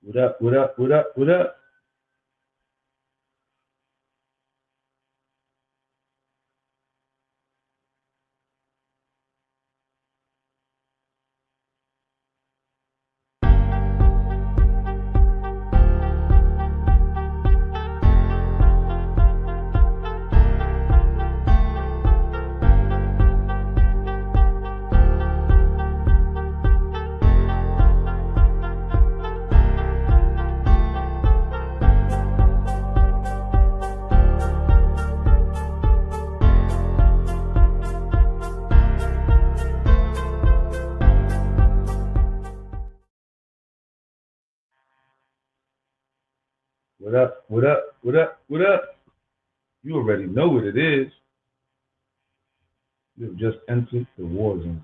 What up? What up? What up? What up? What up? What up? What up? What up? You already know what it is. You have just entered the war zone.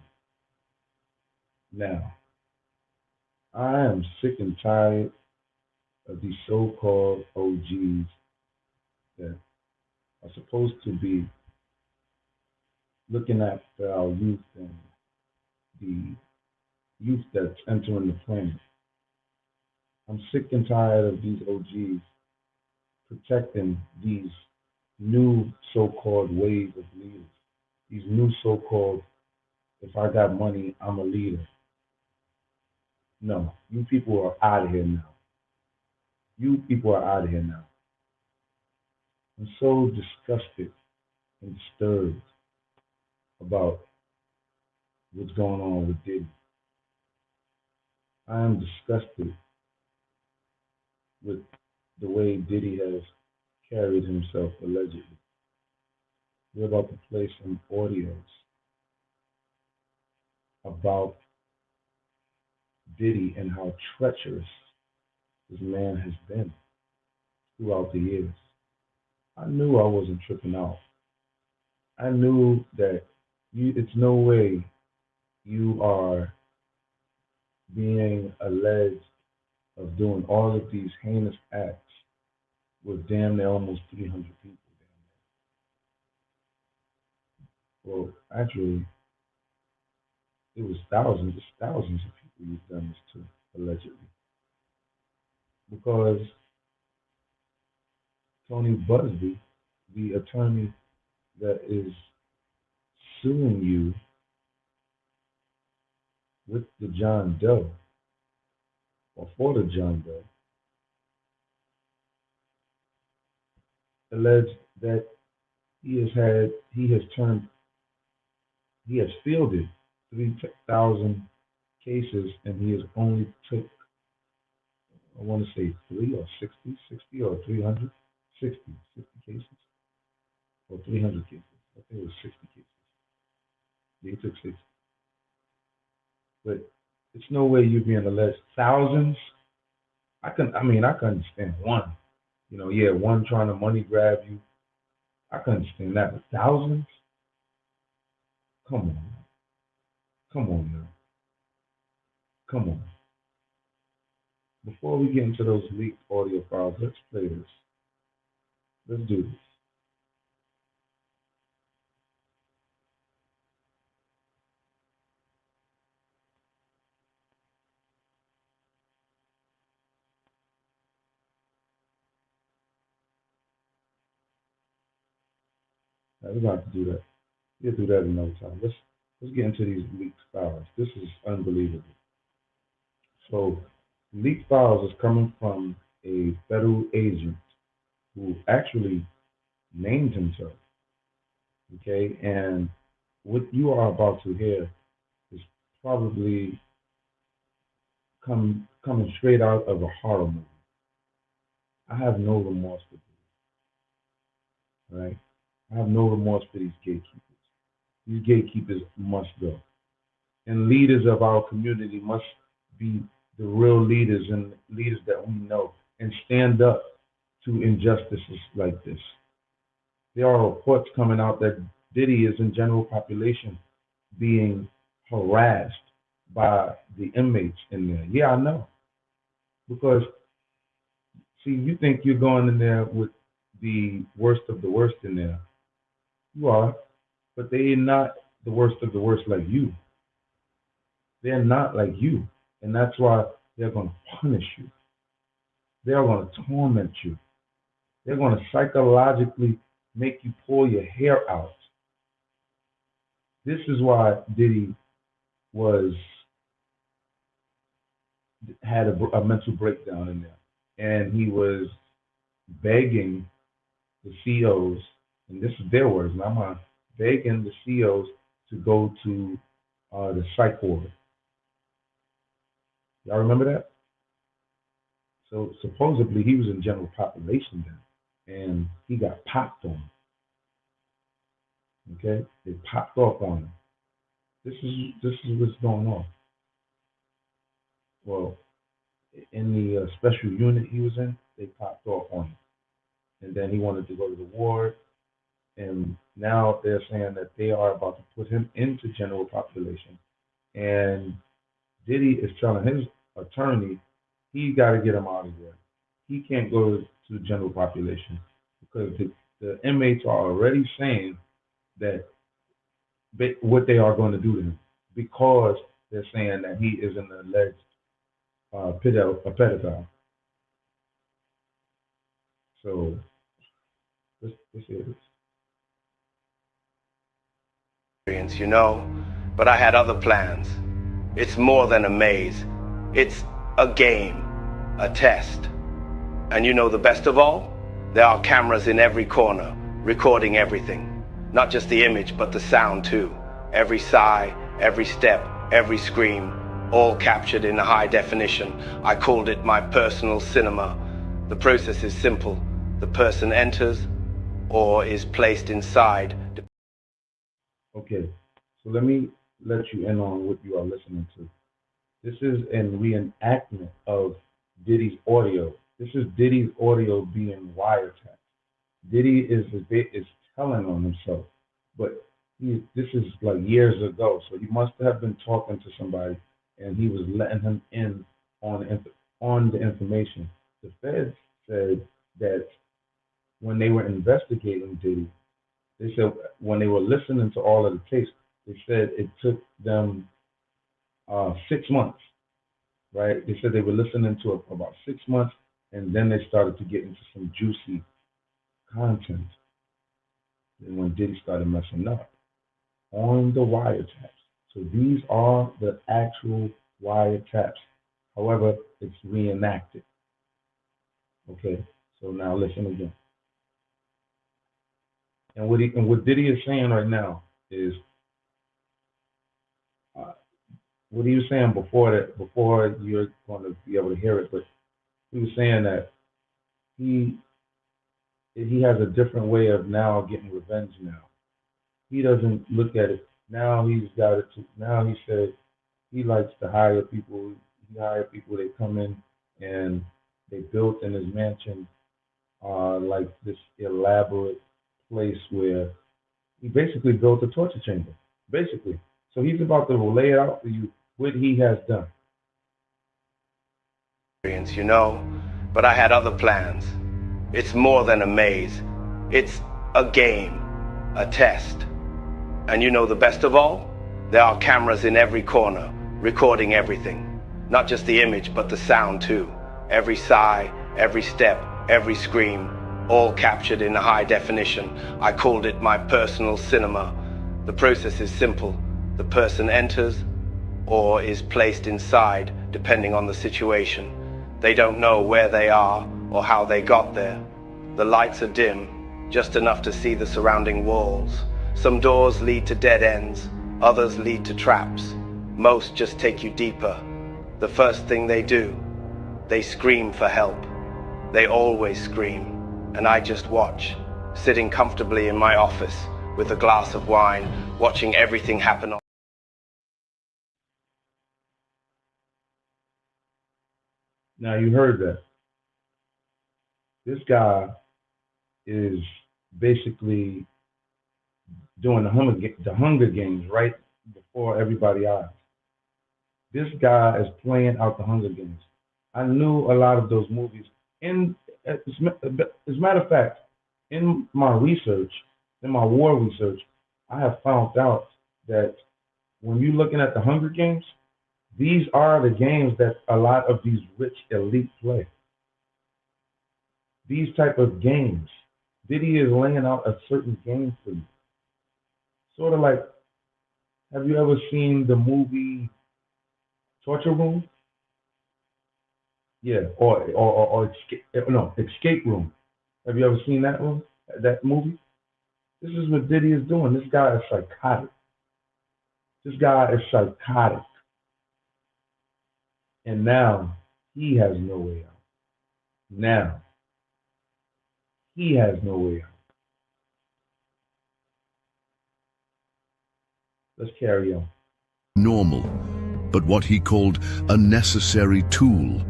Now, I am sick and tired of these so-called OGs that are supposed to be looking after our youth and the youth that's entering the planet. I'm sick and tired of these OGs protecting these new so-called ways of leaders. These new so-called, if I got money, I'm a leader. No, you people are out of here now. You people are out of here now. I'm so disgusted and disturbed about what's going on with Diddy. I am disgusted with the way Diddy has carried himself allegedly. We're about to play some audios about Diddy and how treacherous this man has been throughout the years. I knew I wasn't tripping out. I knew that it's no way you are being alleged of doing all of these heinous acts with damn near almost 300 people down there. Well, actually, it was thousands, it's thousands of people you've done this to, allegedly. Because Tony Busby, the attorney that is suing you with the John Doe or for the John Doe, alleged that he has turned he has fielded 3,000 cases and he has only took I want to say 60 or 300, 60 cases or 300 cases. I think it was 60 cases. He took 60. But it's no way you're being alleged thousands. I can understand one. Yeah, one trying to money grab you. I can understand that. But thousands? Come on. Come on now. Come on. Before we get into those leaked audio files, let's play this. Let's do this. Now, we're going to do that. We'll do that another time. Let's get into these leaked files. This is unbelievable. So, leaked files is coming from a federal agent who actually named himself. Okay, and what you are about to hear is probably coming straight out of a horror movie. I have no remorse for this, right? I have no remorse for these gatekeepers. These gatekeepers must go. And leaders of our community must be the real leaders and leaders that we know and stand up to injustices like this. There are reports coming out that Diddy is in general population being harassed by the inmates in there. Yeah, I know. Because, see, you think you're going in there with the worst of the worst in there. You are, but they are not the worst of the worst like you. They're not like you. And that's why they're going to punish you. They are going to torment you. They're going to psychologically make you pull your hair out. This is why Diddy was had a mental breakdown in there, and he was begging the CEOs, and this is their words, not mine, begging the CEOs to go to the psych ward. Y'all remember that? So supposedly he was in general population then, and he got popped on. Okay, they popped off on him. This is what's going on. Well, in the special unit he was in, they popped off on him, and then he wanted to go to the ward, and now they're saying that they are about to put him into general population, and Diddy is telling his attorney he got to get him out of there. He can't go to the general population because the inmates are already saying that what they are going to do to him because they're saying that he is an alleged a pedophile. So let's hear this. You know, but I had other plans. It's more than a maze. It's a game, a test. And you know the best of all? There are cameras in every corner, recording everything. Not just the image, but the sound too. Every sigh, every step, every scream, all captured in high definition. I called it my personal cinema. The process is simple. The person enters or is placed inside. Okay, so let me let you in on what you are listening to. This is a reenactment of Diddy's audio. This is Diddy's audio being wiretapped. Diddy is telling on himself, but this is like years ago, so he must have been talking to somebody, and he was letting him in on on the information. The feds said that when they were investigating Diddy, they said when they were listening to all of the tapes, they said it took them 6 months, right? They said they were listening to it for about 6 months, and then they started to get into some juicy content. And when Diddy started messing up on the wiretaps. So these are the actual wiretaps. However, it's reenacted. Okay, so now listen again. And what Diddy is saying right now is uh, what he was saying before you're going to be able to hear it, but he was saying that he he has a different way of now getting revenge now. He doesn't look at it now. He's got it. Now he said he likes to hire people. He hired people. They come in and they built in his mansion like this elaborate place where he basically built a torture chamber. Basically, so he's about to lay it out for you what he has done. You know, but I had other plans. It's more than a maze. It's a game, a test. And you know the best of all? There are cameras in every corner, recording everything. Not just the image, but the sound too. Every sigh, every step, every scream, all captured in high definition. I called it my personal cinema. The process is simple. The person enters or is placed inside, depending on the situation. They don't know where they are or how they got there. The lights are dim, just enough to see the surrounding walls. Some doors lead to dead ends, others lead to traps. Most just take you deeper. The first thing they do, they scream for help. They always scream, and I just watch, sitting comfortably in my office with a glass of wine, watching everything happen. Now you heard that. This guy is basically doing the Hunger Games right before everybody eyes. This guy is playing out the Hunger Games. I knew a lot of those movies. And as a matter of fact, in my research, in my war research, I have found out that when you're looking at the Hunger Games, these are the games that a lot of these rich elite play. These type of games. Diddy is laying out a certain game for you. Sort of like, have you ever seen the movie Torture Room? Yeah, or Escape Room. Have you ever seen that movie? This is what Diddy is doing. This guy is psychotic. This guy is psychotic. And now he has no way out. Now he has no way out. Let's carry on. Normal, but what he called a necessary tool.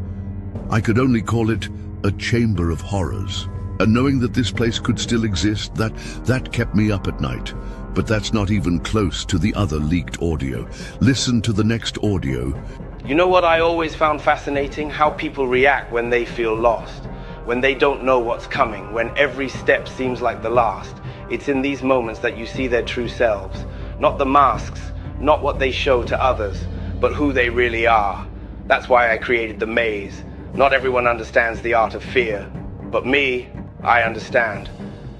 I could only call it a chamber of horrors. And knowing that this place could still exist, that kept me up at night. But that's not even close to the other leaked audio. Listen to the next audio. You know what I always found fascinating? How people react when they feel lost, when they don't know what's coming, when every step seems like the last. It's in these moments that you see their true selves. Not the masks, not what they show to others, but who they really are. That's why I created the maze. Not everyone understands the art of fear, but me, I understand.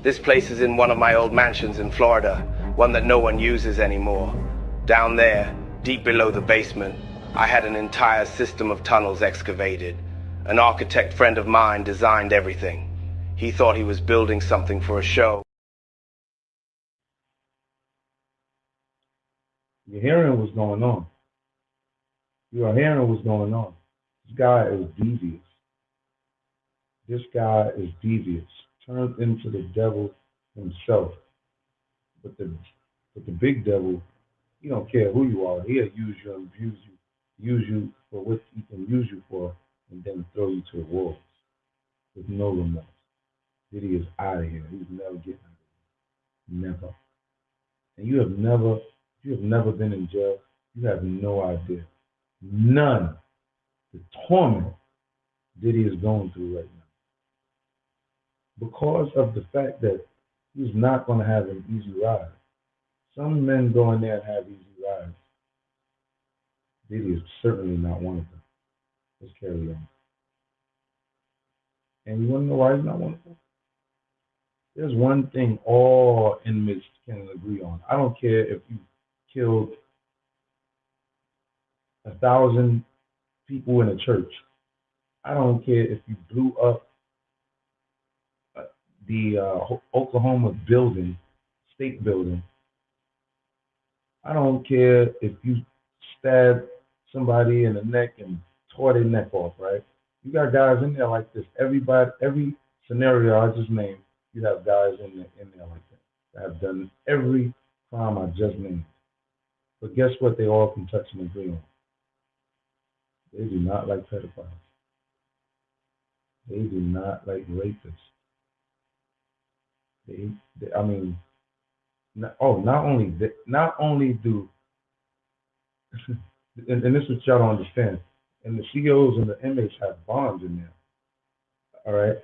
This place is in one of my old mansions in Florida, one that no one uses anymore. Down there, deep below the basement, I had an entire system of tunnels excavated. An architect friend of mine designed everything. He thought he was building something for a show. You're hearing what's going on. You are hearing what's going on. This guy is devious. This guy is devious, turned into the devil himself. But the big devil, he don't care who you are. He'll use you and abuse you, use you for what he can use you for, and then throw you to the wolves with no remorse. Diddy is out of here. He's never getting out of here. Never. And you have never been in jail. You have no idea. None. The torment Diddy is going through right now. Because of the fact that he's not going to have an easy ride. Some men go in there and have easy rides. Diddy is certainly not one of them. Let's carry on. And you want to know why he's not one of them? There's one thing all inmates can agree on. I don't care if you killed 1,000 people in a church. I don't care if you blew up the Oklahoma building, state building. I don't care if you stabbed somebody in the neck and tore their neck off, right? You got guys in there like this. Every scenario I just named, you have guys in there like that have done every crime I just named. But guess what? They all can touch and agree on. They do not like pedophiles. They do not like rapists. I mean, not only do, and this is what y'all don't understand, and the CEOs and the inmates have bonds in there, all right?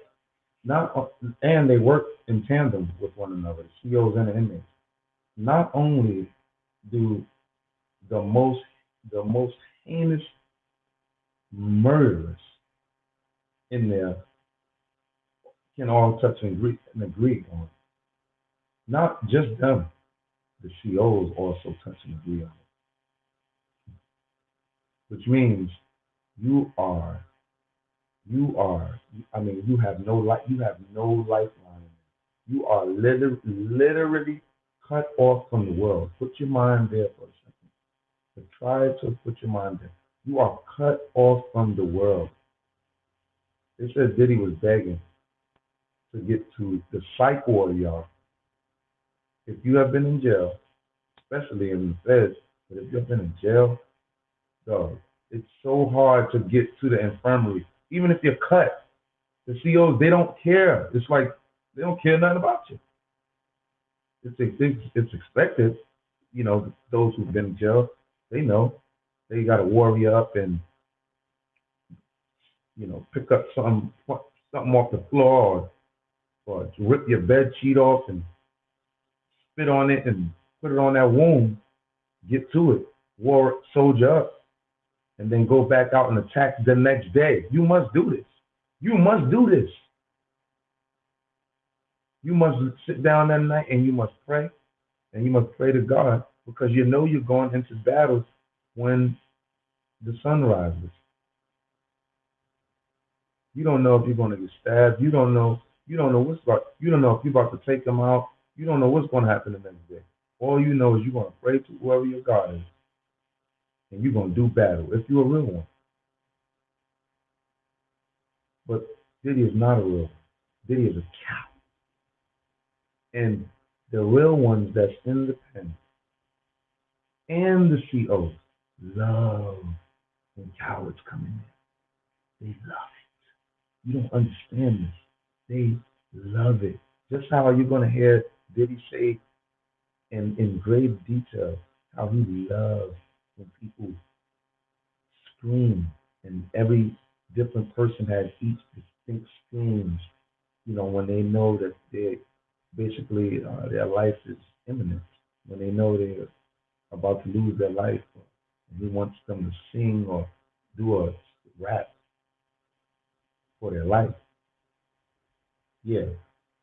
And they work in tandem with one another, the CEOs and the inmates. Not only do the most heinous murderers in there can all touch and agree on. Not just them, the CEOs also touch and agree on it. Which means you have no lifeline. You are literally cut off from the world. Put your mind there for a second. But try to put your mind there. You are cut off from the world. They said Diddy was begging to get to the psych ward, y'all. If you have been in jail, especially in the feds, but if you have been in jail, dog, it's so hard to get to the infirmary. Even if you're cut, the CEOs, they don't care. It's like they don't care nothing about you. It's expected. You know, those who've been in jail, they know they got to worry up and, you know, pick up something off the floor or rip your bed sheet off and spit on it and put it on that wound, get to it, soldier up, and then go back out and attack the next day. You must do this. You must do this. You must sit down that night and you must pray, and you must pray to God because you know you're going into battles when the sun rises. You don't know if you're going to get stabbed. You don't know. You don't know what's about. You don't know if you're about to take them out. You don't know what's going to happen the next day. All you know is you're going to pray to whoever your God is, and you're going to do battle if you're a real one. But Diddy is not a real one. Diddy is a cow, and the real ones that's in the pen and the COs love when cowards come in there. They love it. You don't understand this. They love it. Just how you're going to hear Diddy say in grave detail how he loves when people scream, and every different person has each distinct screams. You know, when they know that they basically their life is imminent, when they know they're about to lose their life, and he wants them to sing or do a rap for their life. Yeah,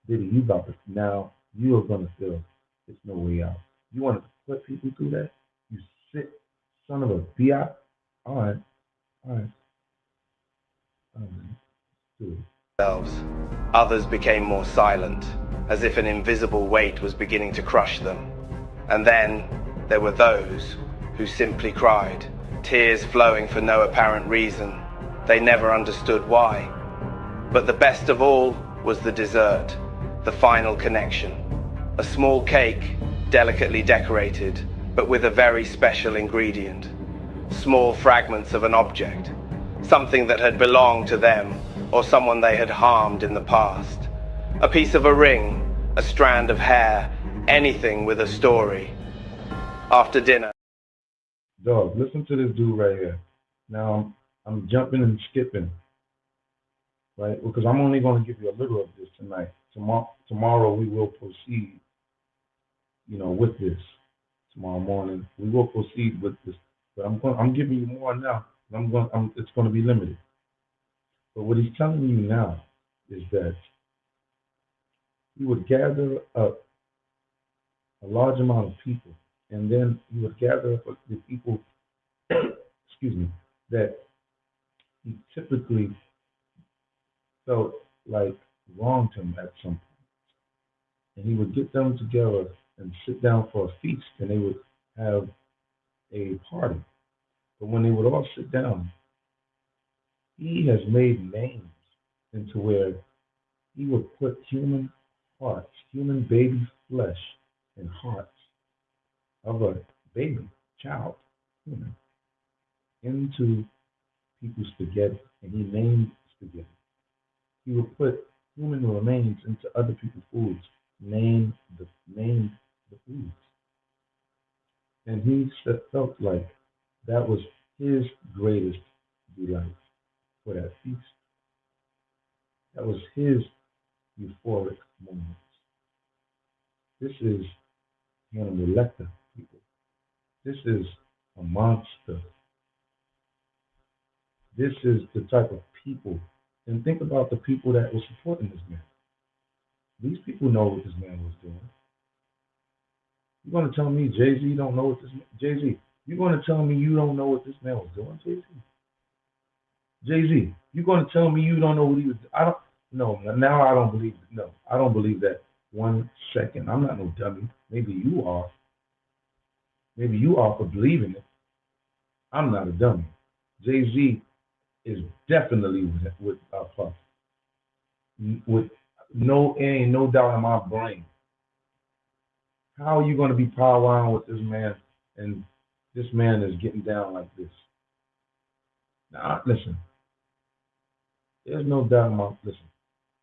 Diddy, you about to now you are gonna feel it's no way out. You want to put people through that? You sick son of a bi. All right, all right, all right. Do it. Themselves. Others became more silent, as if an invisible weight was beginning to crush them. And then there were those who simply cried, tears flowing for no apparent reason. They never understood why. But the best of all was the dessert, the final connection. A small cake, delicately decorated, but with a very special ingredient. Small fragments of an object, something that had belonged to them or someone they had harmed in the past. A piece of a ring, a strand of hair, anything with a story. After dinner. Dog, listen to this dude right here. Now I'm jumping and skipping, right? Because I'm only going to give you a little of this tonight. Tomorrow we will proceed, with this. Tomorrow morning we will proceed with this, but I'm giving you more now. It's going to be limited. But what he's telling you now is that he would gather up a large amount of people, and then he would gather up the people, excuse me, that he typically felt like wronged him at some point. And he would get them together and sit down for a feast, and they would have a party. But when they would all sit down, he has made names into where he would put human hearts, human baby flesh and hearts of a baby, child, human, into people's spaghetti, and he named spaghetti. He would put human remains into other people's foods, name the foods, and he felt like that was his greatest delight for that feast. That was his euphoric moment. This is Hannibal Lecter, people. This is a monster. This is the type of people. And think about the people that were supporting this man. These people know what this man was doing. You're going to tell me Jay Z don't know what this Jay Z? You're going to tell me you don't know what this man was doing, Jay Z? Jay Z, you're going to tell me you don't know what he was? I don't. No, now I don't believe. No, I don't believe that 1 second. I'm not no dummy. Maybe you are. Maybe you are for believing it. I'm not a dummy. Jay Z is definitely with Puff. With no, ain't no doubt in my brain. How are you going to be powwowing with this man, and this man is getting down like this? Now, listen, there's no doubt in my listen,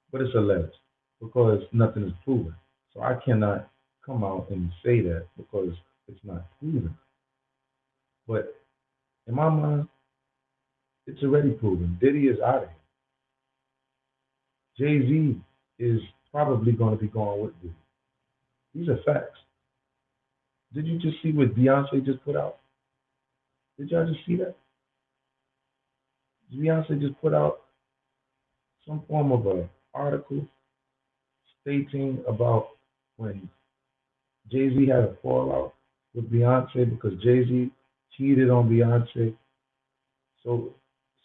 but it's alleged because nothing is proven. So I cannot come out and say that because it's not proven. But in my mind, it's already proven. Diddy is out of here. Jay Z is probably going to be going with Diddy. These are facts. Did you just see what Beyonce just put out? Did y'all just see that? Beyonce just put out some form of a article stating about when Jay-Z had a fallout with Beyonce because Jay-Z cheated on Beyonce. So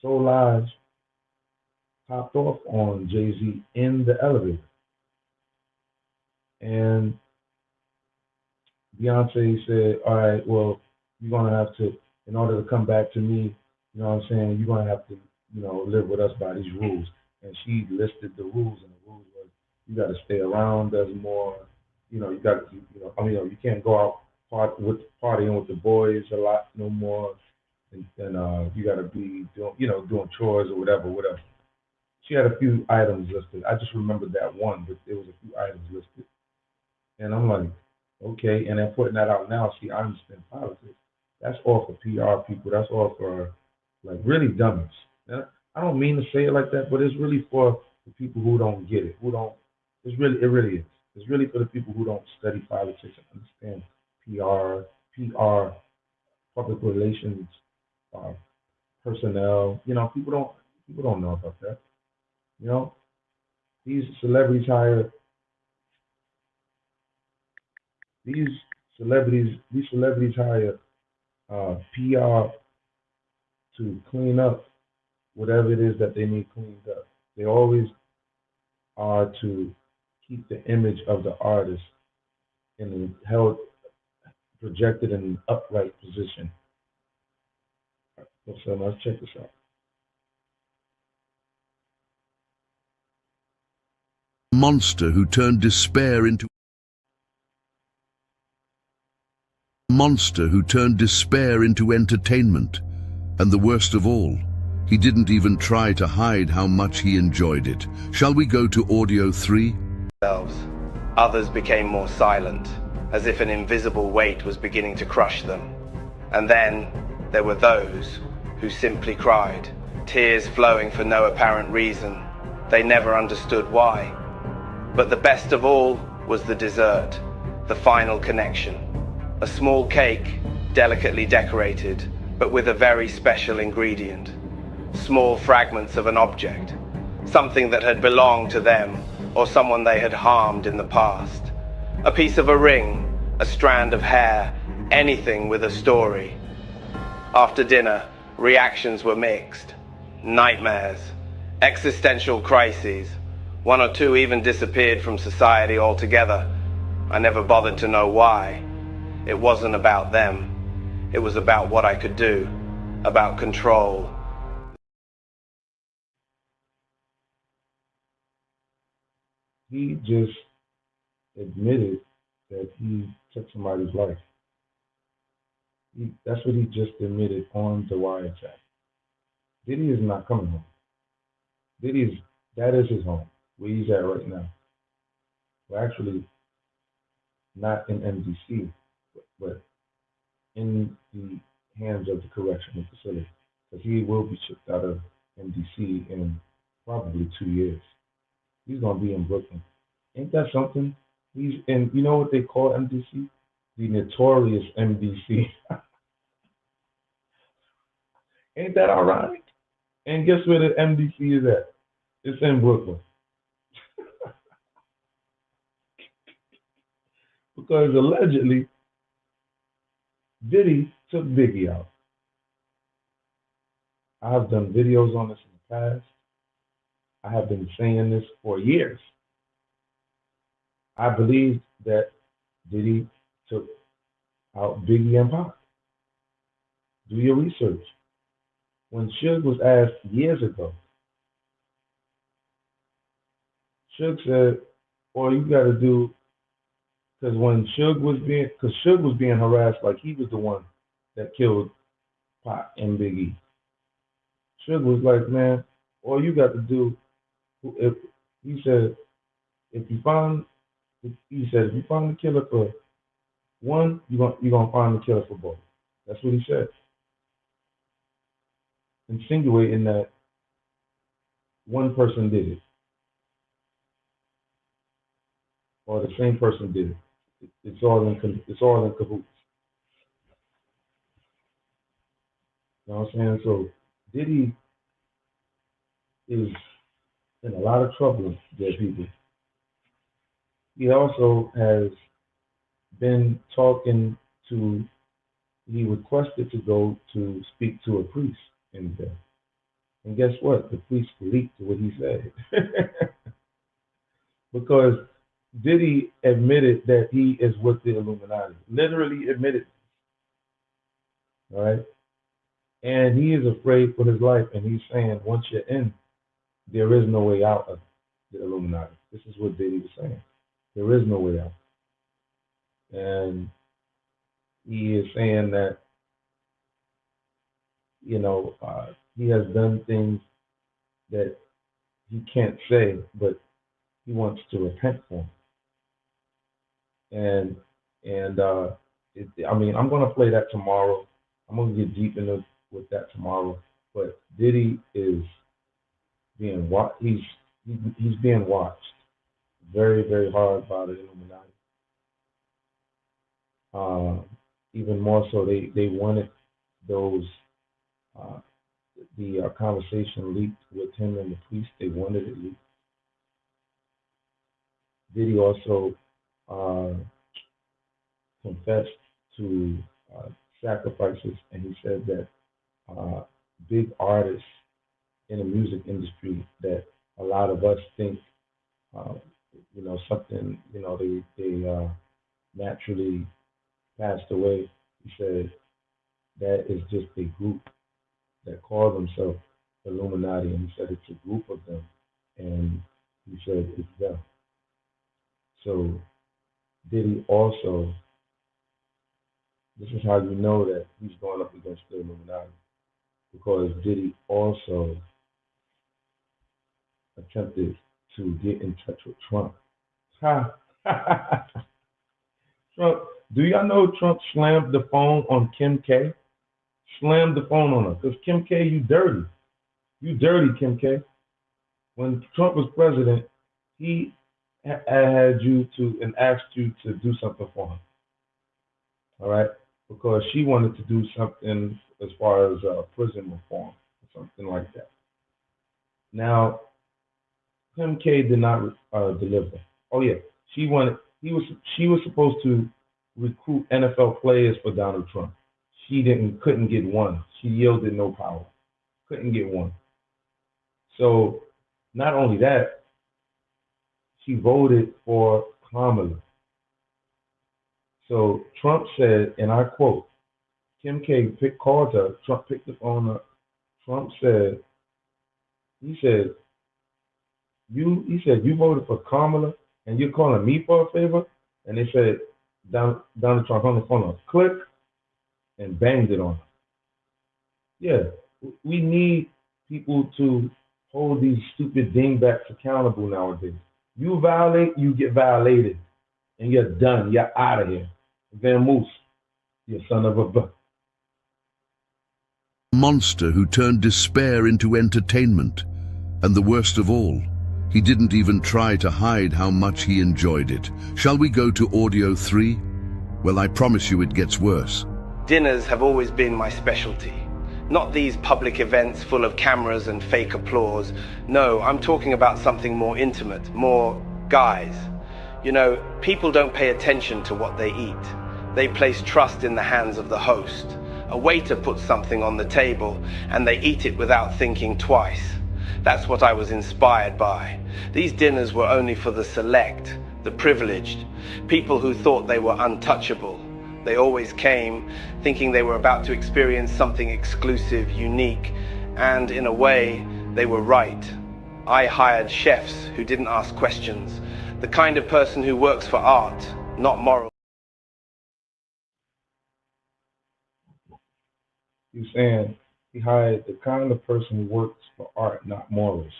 Live popped off on Jay-Z in the elevator. And Beyonce said, all right, well, you're going to have to, in order to come back to me, you know what I'm saying, you're going to have to, live with us by these rules. And she listed the rules, and the rules was you got to stay around us more. You got to, you can't go out partying with the boys a lot no more. And you got to be doing chores or whatever. She had a few items listed. I just remembered that one, but there was a few items listed. And I'm like, okay. And then putting that out now, see, I understand politics. That's all for PR people. That's all for like really dummies. And I don't mean to say it like that, but it's really for the people who don't get it, who don't. It really is. It's really for the people who don't study politics and understand PR, public relations, uh, personnel. People don't know about that. You know, these celebrities hire these these celebrities hire PR to clean up whatever it is that they need cleaned up. They always are to keep the image of the artist in held projected in an upright position. So let's check this out. Monster who turned despair into entertainment. And the worst of all, he didn't even try to hide how much he enjoyed it. Shall we go to audio 3? Others became more silent, as if an invisible weight was beginning to crush them. And then there were those who simply cried, tears flowing for no apparent reason. They never understood why. But the best of all was the dessert, the final connection. A small cake, delicately decorated, but with a very special ingredient. Small fragments of an object, something that had belonged to them or someone they had harmed in the past. A piece of a ring, a strand of hair, anything with a story. After dinner, reactions were mixed. Nightmares, existential crises. One or two even disappeared from society altogether. I never bothered to know why. It wasn't about them. It was about what I could do, about control. He just admitted that he took somebody's life. That's what he just admitted on the wiretap. Diddy is not coming home. That is his home, where he's at right now. Well, actually, not in MDC, but in the hands of the correctional facility, because he will be shipped out of MDC in probably 2 years. He's gonna be in Brooklyn. Ain't that something? He's in. You know what they call MDC? The notorious MDC. Ain't that ironic? And guess where the MDC is at? It's in Brooklyn. Because allegedly, Diddy took Biggie out. I've done videos on this in the past. I have been saying this for years. I believe that Diddy took out Biggie and Pac. Do your research. When Suge was asked years ago, Suge said, "All you got to do," because Suge was being harassed like he was the one that killed Pac and Biggie. Suge was like, "Man, all you got to do," if he said, if you find, he said, if you find the killer for one, you're gonna find the killer for both. That's what he said, insinuating that one person did it or the same person did it. It's all in cahoots. You know what I'm saying? So Diddy is in a lot of trouble, dead people. he also has been talking to. He requested to go to speak to a priest in there, and guess what? The priest leaked what he said because Diddy admitted that he is with the Illuminati. Literally admitted, all right? And he is afraid for his life, and he's saying once you're in, there is no way out of the Illuminati. This is what Diddy was saying. There is no way out. And he is saying that, he has done things that he can't say, but he wants to repent for them. And I'm gonna play that tomorrow. I'm gonna get deep into with that tomorrow. But Diddy is being watched. He's being watched very very hard by the Illuminati. Uh, Even more so, they wanted those the conversation leaked with him and the priest. They wanted it leaked. Diddy also uh, confessed to uh, sacrifices, and he said that uh, big artists in the music industry that a lot of us think, uh, something, they naturally passed away. He said that is just a group that call themselves Illuminati, and he said it's a group of them, and he said it's them. So Diddy also, this is how you know that he's going up against the Illuminati, because Diddy also attempted to get in touch with Trump. Ha! Trump, do y'all know Trump slammed the phone on Kim K? Slammed the phone on her. Because Kim K, you dirty. You dirty, Kim K. When Trump was president, he had you to and asked you to do something for him. All right? Because she wanted to do something as far as prison reform or something like that. Now, Kim K did not deliver. Oh yeah, she wanted. She was supposed to recruit NFL players for Donald Trump. She couldn't get one. She yielded no power. Couldn't get one. So not only that, she voted for Kamala. So Trump said, and I quote, Kim K called her. Trump picked the phone up. Trump said, he said, he said, you voted for Kamala and you're calling me for a favor? And they said, Donald Trump on the phone, click, and banged it on her. Yeah, we need people to hold these stupid dingbats accountable nowadays. You violate, you get violated, and you're done. You're out of here. Van Moose, you son of a buck. Monster who turned despair into entertainment. And the worst of all, he didn't even try to hide how much he enjoyed it. Shall we go to audio 3? Well, I promise you it gets worse. Dinners have always been my specialty. Not these public events full of cameras and fake applause. No, I'm talking about something more intimate, more guys. You know, people don't pay attention to what they eat. They place trust in the hands of the host. A waiter puts something on the table and they eat it without thinking twice. That's what I was inspired by. These dinners were only for the select, the privileged, people who thought they were untouchable. They always came thinking they were about to experience something exclusive, unique, and in a way, they were right. I hired chefs who didn't ask questions, the kind of person who works for art, not moral. He's saying he hired the kind of person who works for art, not morals.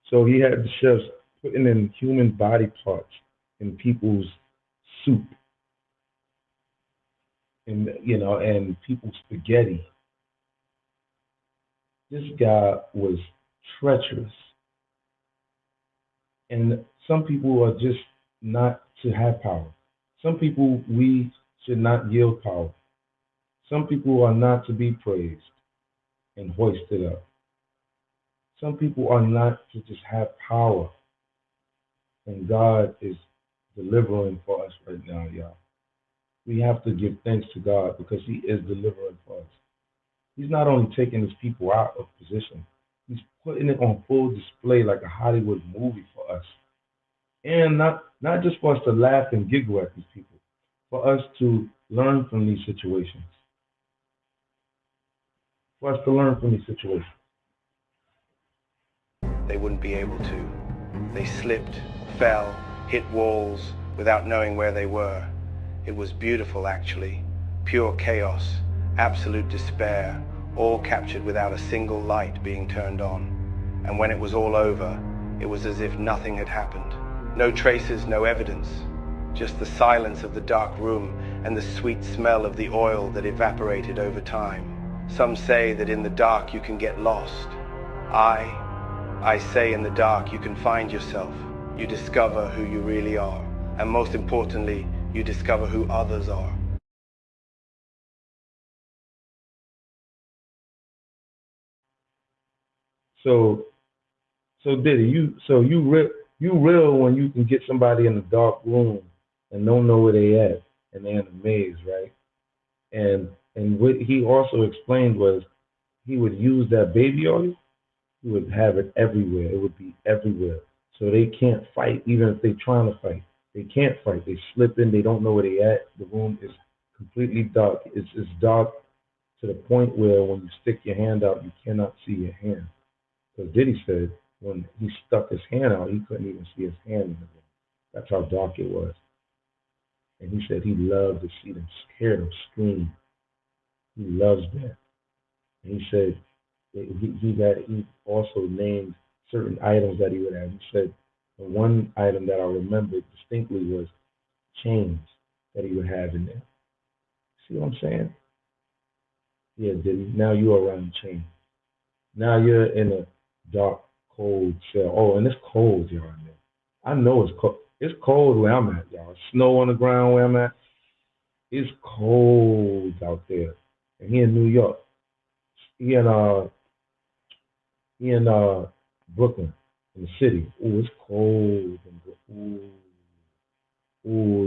So he had the chefs putting in human body parts in people's soup, and people's spaghetti. This guy was treacherous, and some people are just not to have power. Some people we should not yield power. Some people are not to be praised and hoisted up. Some people are not to just have power. And God is delivering for us right now, y'all. We have to give thanks to God because He is delivering for us. He's not only taking His people out of position, He's putting it on full display like a Hollywood movie for us. And not just for us to laugh and giggle at these people, for us to learn from these situations. For us to learn from these situations. They wouldn't be able to. They slipped, fell, hit walls without knowing where they were. It was beautiful, actually. Pure chaos, absolute despair, all captured without a single light being turned on. And when it was all over, it was as if nothing had happened. No traces, no evidence. Just the silence of the dark room and the sweet smell of the oil that evaporated over time. Some say that in the dark you can get lost. I say in the dark you can find yourself. You discover who you really are. And most importantly, you discover who others are. So Diddy, you real when you can get somebody in a dark room and don't know where they at and they're in a maze, right? And what he also explained was he would use that baby oil. He would have it everywhere. It would be everywhere. So they can't fight, even if they're trying to fight. They can't fight. They slip in. They don't know where they at. The room is completely dark. It's dark to the point where when you stick your hand out, you cannot see your hand. Because Diddy said when he stuck his hand out, he couldn't even see his hand in the room. That's how dark it was. And he said he loved to see them, hear them scream. He loves that. And he said he also named certain items that he would have. He said the one item that I remember distinctly was chains that he would have in there. See what I'm saying? Yeah, Diddy. Now you're around chains. Now you're in a dark, cold cell. Oh, and it's cold, y'all. In there. I know it's cold. It's cold where I'm at, y'all. Snow on the ground where I'm at. It's cold out there. And he in New York. He in uh he in Brooklyn, in the city. Ooh, it's cold. Ooh,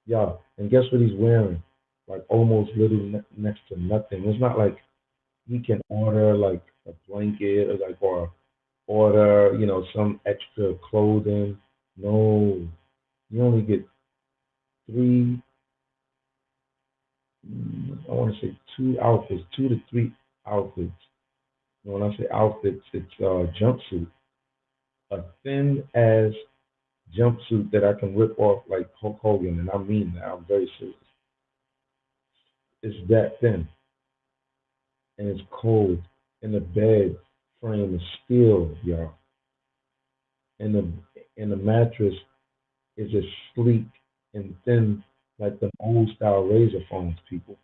y'all. And guess what he's wearing? Like almost little next to nothing. It's not like he can order like a blanket or like or order, some extra clothing. No, you only get three. I want to say two outfits, 2 to 3 outfits. And when I say outfits, it's jumpsuit, a thin as jumpsuit that I can rip off like Hulk Hogan, and I mean that. I'm very serious. It's that thin, and it's cold, and the bed frame is steel, y'all, and the mattress is just sleek and thin like the old style razor phones, people.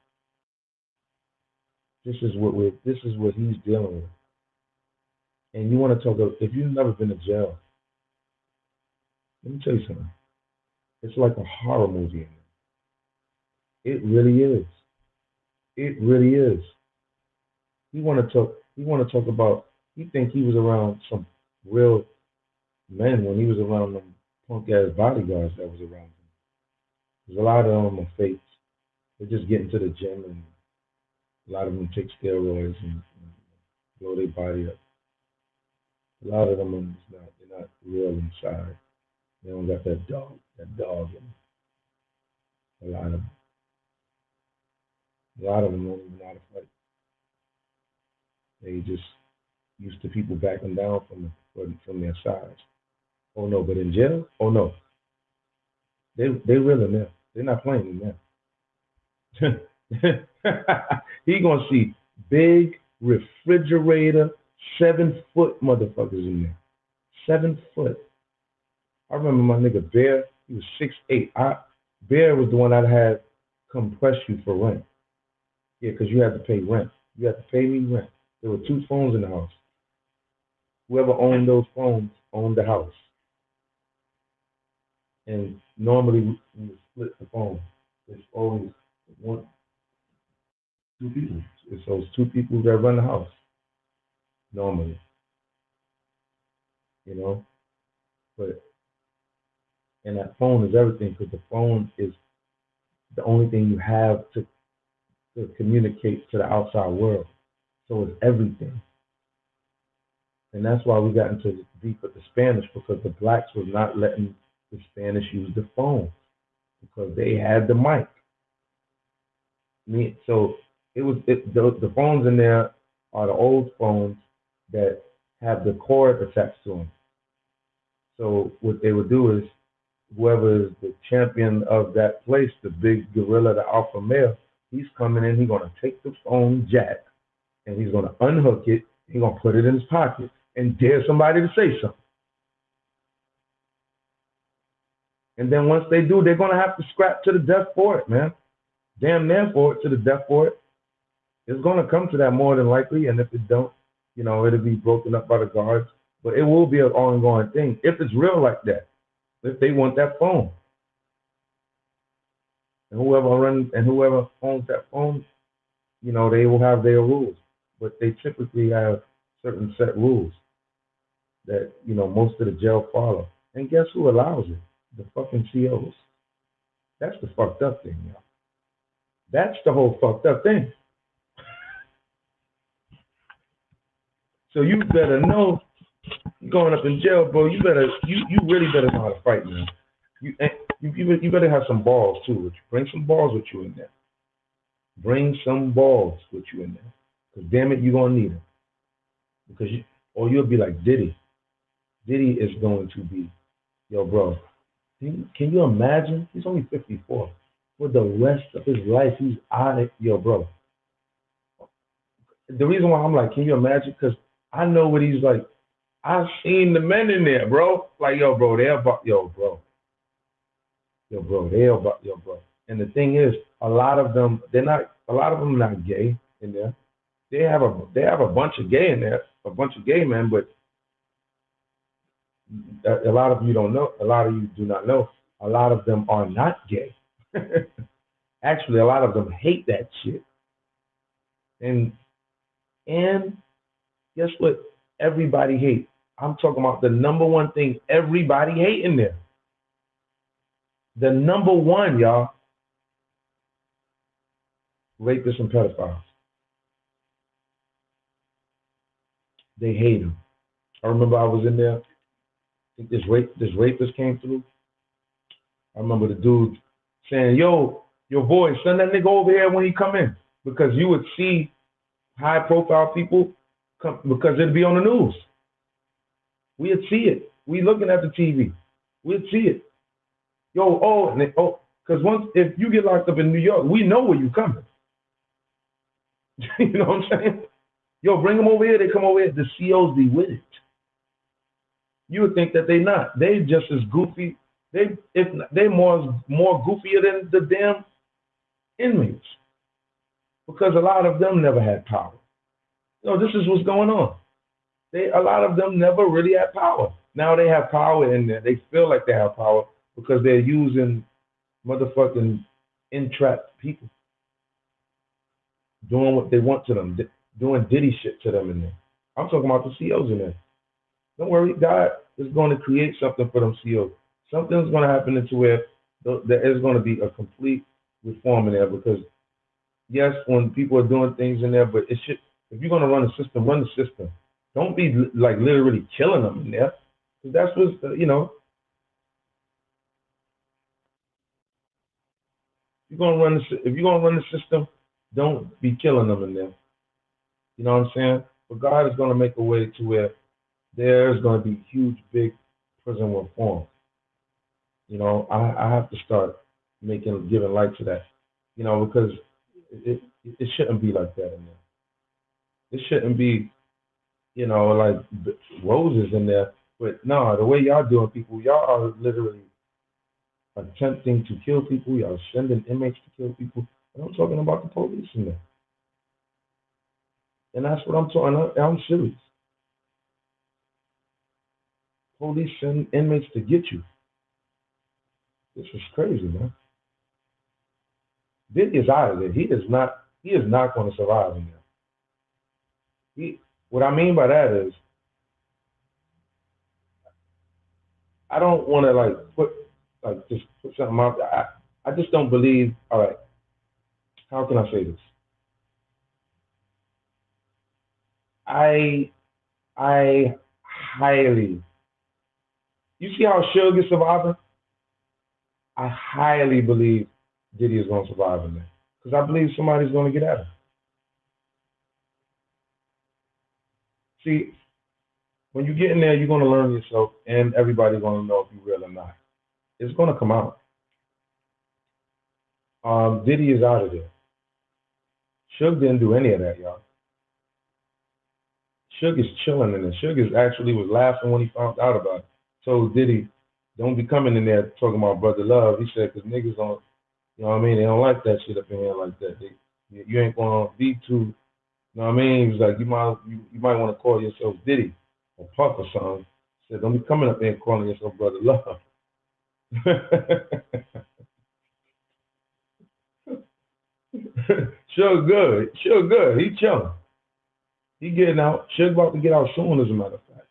This is what he's dealing with. And you want to talk about if you've never been to jail, let me tell you something. It's like a horror movie in there. It really is. It really is. He want to talk about he think he was around some real men when he was around them punk ass bodyguards that was around him. There's a lot of them are fakes. They just get into the gym and a lot of them take steroids and blow their body up. A lot of them are not they're not real inside. They don't got that dog in them. A lot of them. A lot of them don't even know how to fight. They just used to people backing down from their sides. Oh no, but in jail, oh no, they real in there. They're not playing in there. He gonna see big refrigerator, 7 foot motherfuckers in there. 7 foot. I remember my nigga Bear. He was 6'8". Bear was the one I'd have come press you for rent. Yeah, because you had to pay rent. You had to pay me rent. There were 2 phones in the house. Whoever owned those phones owned the house. And normally we would split the phone. It's always one, 2 people. It's those 2 people that run the house normally, you know. But And that phone is everything because the phone is the only thing you have to communicate to the outside world. So it's everything. And that's why we got into deep with the Spanish because the blacks was not letting the Spanish use the phone because they had the mic. So the phones in there are the old phones that have the cord attached to them. So what they would do is whoever is the champion of that place, the big gorilla, the alpha male, he's coming in. He's gonna take the phone jack and he's gonna unhook it. He's gonna put it in his pocket and dare somebody to say something. And then once they do, they're gonna have to scrap to the death for it, man. Damn near for it to the death for it. It's gonna come to that more than likely, and if it don't, it'll be broken up by the guards. But it will be an ongoing thing if it's real like that. If they want that phone, and whoever owns that phone, they will have their rules. But they typically have certain set rules that most of the jail follow. And guess who allows it? The fucking COs. That's the fucked up thing, y'all. That's the whole fucked up thing. So you better know going up in jail, bro. You really better know how to fight, man. You better have some balls too. Bring some balls with you in there. Bring some balls with you in there. Cause damn it, you're gonna need them. Because or you'll be like Diddy. Diddy is going to be, yo, bro. Can you imagine? He's only 54. For the rest of his life, he's out of yo, bro. The reason why I'm like, can you imagine? Because I know what he's like. I've seen the men in there, bro. Like, yo, bro, they're about, yo, bro. Yo, bro, they're about, yo, bro. And the thing is, a lot of them not gay in there. They have a bunch of gay in there, a bunch of gay men, but a lot of you don't know, a lot of you do not know, a lot of them are not gay. Actually, a lot of them hate that shit. And guess what? Everybody hates. I'm talking about the number one thing everybody hate in there. The number one, y'all, rapists and pedophiles. They hate them. I remember I was in there. I think this rapist came through. I remember the dude saying, "Yo, your boy, send that nigga over here when he come in," because you would see high-profile people come because it'd be on the news. We'd see it. We looking at the TV. We'd see it. Yo, because once if you get locked up in New York, we know where you coming. You know what I'm saying? Yo, bring them over here. They come over here. The COs be with it. You would think that they not. They just as goofy. They more goofier than the damn inmates because a lot of them never had power. This is what's going on. A lot of them never really had power. Now they have power in there. They feel like they have power because they're using motherfucking entrapped people, doing what they want to them, doing Diddy shit to them in there. I'm talking about the COs in there. Don't worry, God is going to create something for them COs. Something's going to happen into where there is going to be a complete reform in there because, yes, when people are doing things in there, but it should, if you're going to run the system, run the system. Don't be like literally killing them in there. Because that's what's, if you're going to run the system, don't be killing them in there. You know what I'm saying? But God is going to make a way to where there's going to be huge, big prison reform. I have to start giving light to that. Because it shouldn't be like that in there. It shouldn't be, like roses in there. But no, the way y'all doing people, y'all are literally attempting to kill people. Y'all sending inmates to kill people. And I'm talking about the police in there. And that's what I'm talking about. I'm serious. Police send inmates to get you. This is crazy, man. Diddy is out of there. He is not going to survive in there. What I mean by that is, I don't want to like put like just put something out there. I just don't believe. All right, how can I say this? I I highly. You see how Suge is surviving? I highly believe Diddy is going to survive in there because I believe somebody's going to get at him. See, when you get in there, you're going to learn yourself, and everybody's going to know if you're real or not. It's going to come out. Diddy is out of there. Suge didn't do any of that, y'all. Suge is chilling in there. Suge is actually was laughing when he found out about it. So Diddy, don't be coming in there talking about brother love. He said, because niggas don't, you know what I mean? They don't like that shit up in here like that. You ain't going to be too, you know what I mean? He was like, you might want to call yourself Diddy or Puff or something. He said, don't be coming up there and calling yourself brother love. Sure good. Sure good. He chilling. He getting out. Suge about to get out soon, as a matter of fact.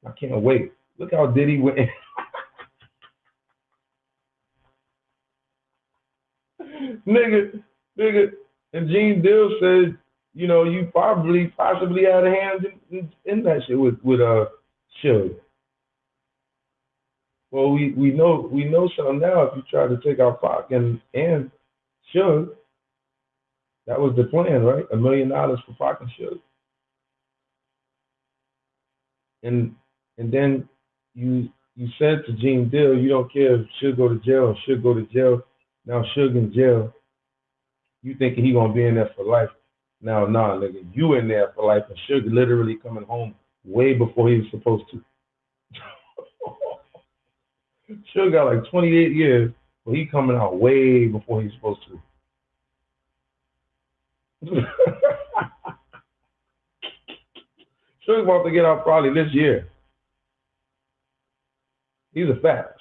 I can't wait. Look how Diddy went. nigga, nigga. And Gene Dill said, you know, you possibly had a hand in that shit with Suge. Well, we know something now. If you try to take out Pac and Suge, that was the plan, right? $1 million for Pac and Suge. And then you said to Gene Dill, you don't care if Suge go to jail or Suge go to jail. Now Suge in jail, you thinking he gonna be in there for life. Now, nah, nigga, you in there for life, and Suge literally coming home way before he was supposed to. Suge got like 28 years, but he coming out way before he's supposed to. Suge about to get out probably this year. He's a fact.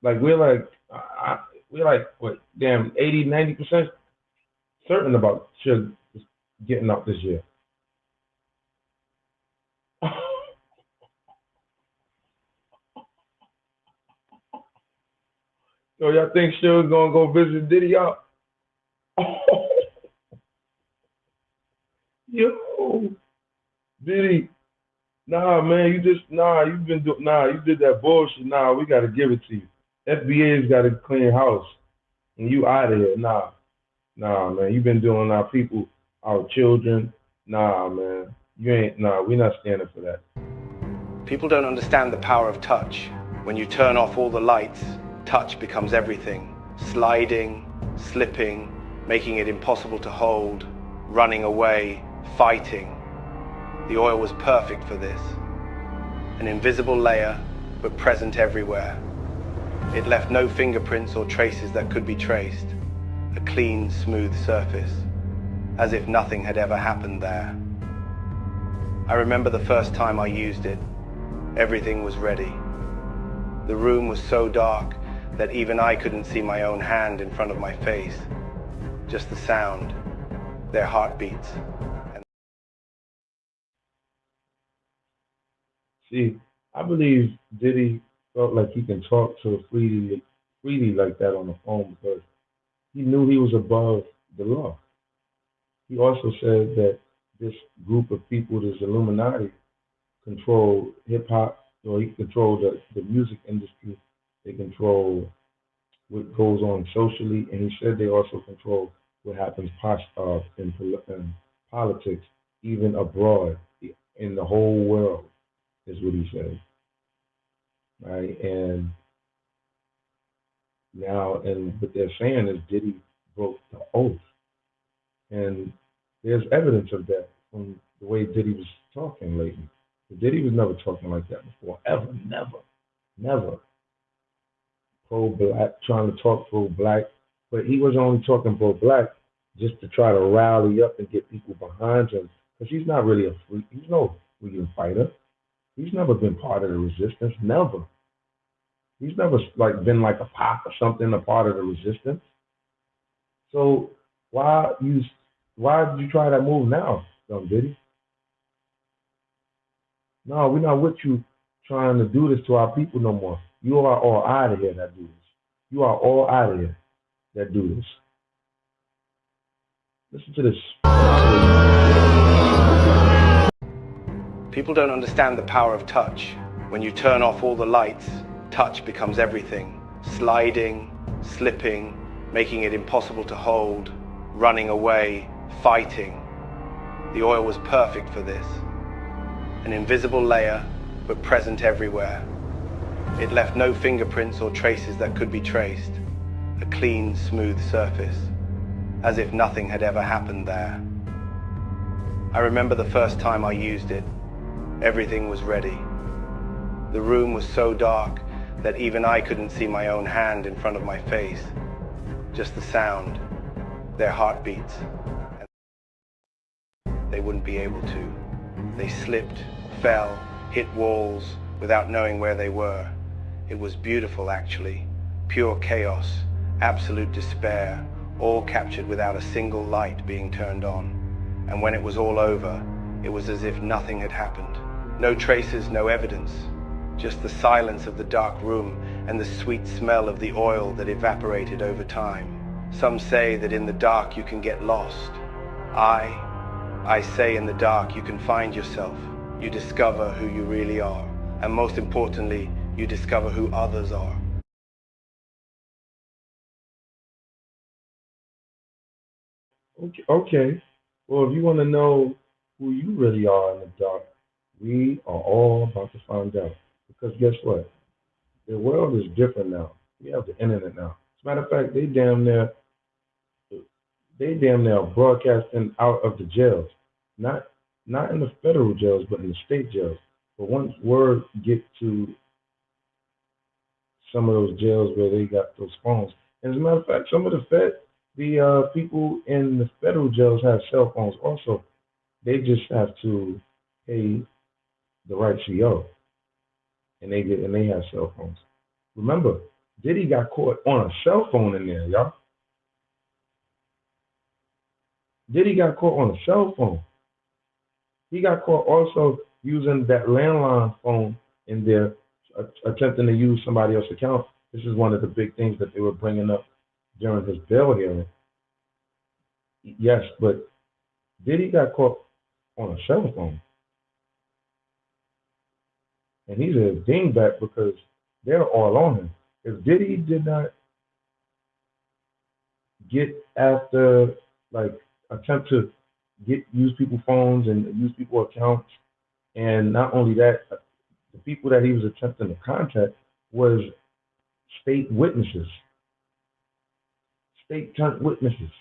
Like we're like what, damn, 80, 90% certain about Suge getting out this year. So y'all think Suge gonna go visit Diddy out? Yo, Diddy, nah, man, you did that bullshit. Nah, we gotta give it to you. FBA's got to clean house, and you out of here. Nah, man, you been doing our people, our children. Nah, man, you ain't. Nah, we not standing for that. People don't understand the power of touch. When you turn off all the lights, touch becomes everything. Sliding, slipping, making it impossible to hold, running away, fighting. The oil was perfect for this. An invisible layer, but present everywhere. It left no fingerprints or traces that could be traced. A clean, smooth surface, as if nothing had ever happened there. I remember the first time I used it. Everything was ready. The room was so dark that even I couldn't see my own hand in front of my face. Just the sound, their heartbeats. See, I believe Diddy felt like he can talk to freely like that on the phone because he knew he was above the law. He also said that this group of people, this Illuminati, control hip hop, or he controlled the music industry. They control what goes on socially, and he said they also control what happens in politics, even abroad, in the whole world, is what he said. Right? And now, and what they're saying is Diddy broke the oath, and there's evidence of that from the way Diddy was talking lately. Diddy was never talking like that before, ever, never. Pro black, trying to talk pro black, but he was only talking pro black just to try to rally up and get people behind him, because he's not really he's no freedom fighter. He's never been part of the resistance, never. He's never like been like a pop or something, a part of the resistance. So why did you try that move now, Diddy? No, we're not with you trying to do this to our people no more. You are all out of here that do this. You are all out of here that do this. Listen to this. People don't understand the power of touch. When you turn off all the lights, touch becomes everything. Sliding, slipping, making it impossible to hold, running away, fighting. The oil was perfect for this. An invisible layer, but present everywhere. It left no fingerprints or traces that could be traced. A clean, smooth surface, as if nothing had ever happened there. I remember the first time I used it. Everything was ready. The room was so dark that even I couldn't see my own hand in front of my face. Just the sound, their heartbeats. And they wouldn't be able to. They slipped, fell, hit walls without knowing where they were. It was beautiful, actually. Pure chaos, absolute despair, all captured without a single light being turned on. And when it was all over, it was as if nothing had happened. No traces, no evidence. Just the silence of the dark room and the sweet smell of the oil that evaporated over time. Some say that in the dark you can get lost. I say in the dark you can find yourself. You discover who you really are. And most importantly, you discover who others are. Okay. Well, if you want to know who you really are in the dark, we are all about to find out. Because guess what? The world is different now. We have the internet now. As a matter of fact, they damn near are broadcasting out of the jails. Not in the federal jails, but in the state jails. But once word get to some of those jails where they got those phones, and as a matter of fact, some of the people in the federal jails have cell phones also. They just have to pay the right CO, and they have cell phones. Remember, Diddy got caught on a cell phone in there, y'all. Diddy got caught on a cell phone. He got caught also using that landline phone in there, attempting to use somebody else's account. This is one of the big things that they were bringing up during his bail hearing. Yes, but Diddy got caught on a cell phone, and he's a dingbat because they're all on him. If Diddy did not get after, like, attempt to use people's phones and use people's accounts, and not only that, the people that he was attempting to contact was state witnesses, state turned witnesses.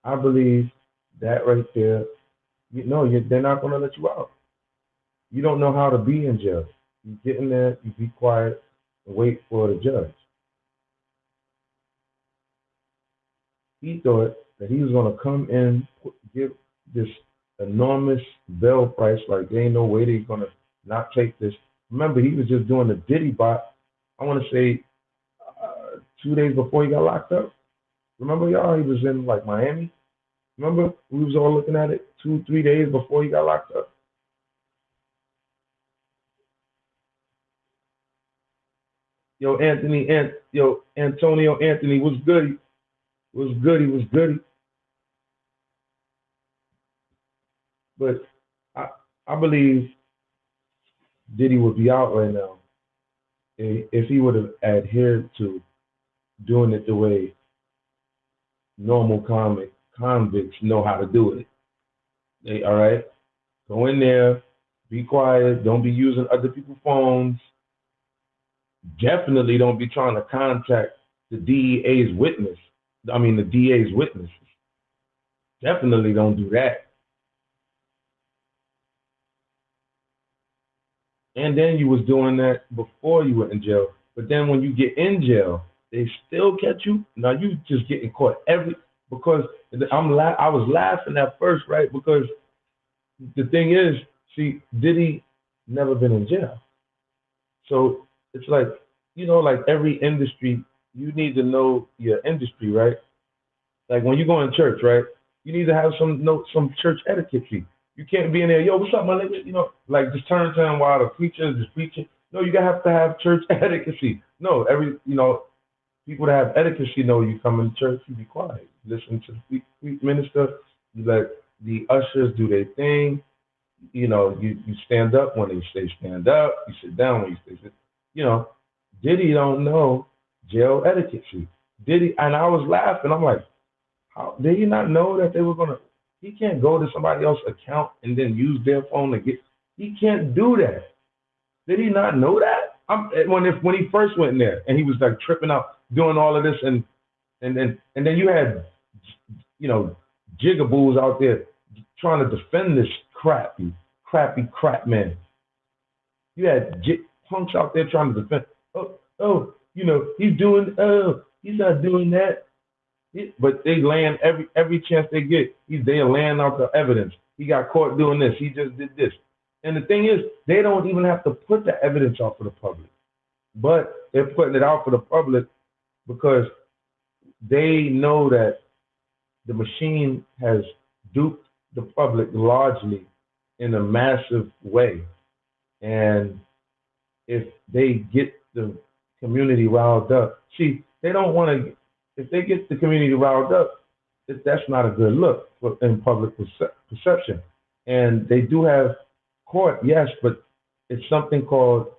I believe that right there, they're not going to let you out. You don't know how to be in jail. You get in there, you be quiet, and wait for the judge. He thought that he was going to come in, give this enormous bail price, like there ain't no way they're going to not take this. Remember, he was just doing the Diddy bot, I want to say 2 days before he got locked up. Remember, y'all, he was in like Miami. Remember, we was all looking at it 2, 3 days before he got locked up. Antonio Anthony was good. He was good. But I believe Diddy would be out right now if he would have adhered to doing it the way normal convicts know how to do it. All right, go in there, be quiet, don't be using other people's phones. Definitely don't be trying to contact the DEA's witness. The DA's witnesses. Definitely don't do that. And then you was doing that before you went in jail. But then when you get in jail, they still catch you. Now you just getting caught because I was laughing at first, right? Because the thing is, see, Diddy never been in jail. So it's like, like every industry, you need to know your industry, right? Like when you go in church, right? You need to have some church etiquette. You can't be in there, yo, what's up, my nigga? Like just turn while the preacher is just preaching. No, you gotta have to have church etiquette. No, people that have etiquette know you come in church, you be quiet. Listen to the minister. You let the ushers do their thing. You stand up when they say stand up. You sit down when you say sit. Diddy don't know jail etiquette. Diddy, and I was laughing. I'm like, how did he not know that they were gonna? He can't go to somebody else's account and then use their phone to get. He can't do that. Did he not know that? When he first went in there and he was like tripping out, doing all of this, and then you had jigaboos out there trying to defend this crappy crap man. You had punks out there trying to defend. He's doing. He's not doing that. But they laying every chance they get. They laying out the evidence. He got caught doing this. He just did this. And the thing is, they don't even have to put the evidence out for the public, but they're putting it out for the public because they know that the machine has duped the public largely in a massive way. And if they get the community riled up, see, they don't want to. If they get the community riled up, that's not a good look in public perception. And they do have court, yes, but it's something called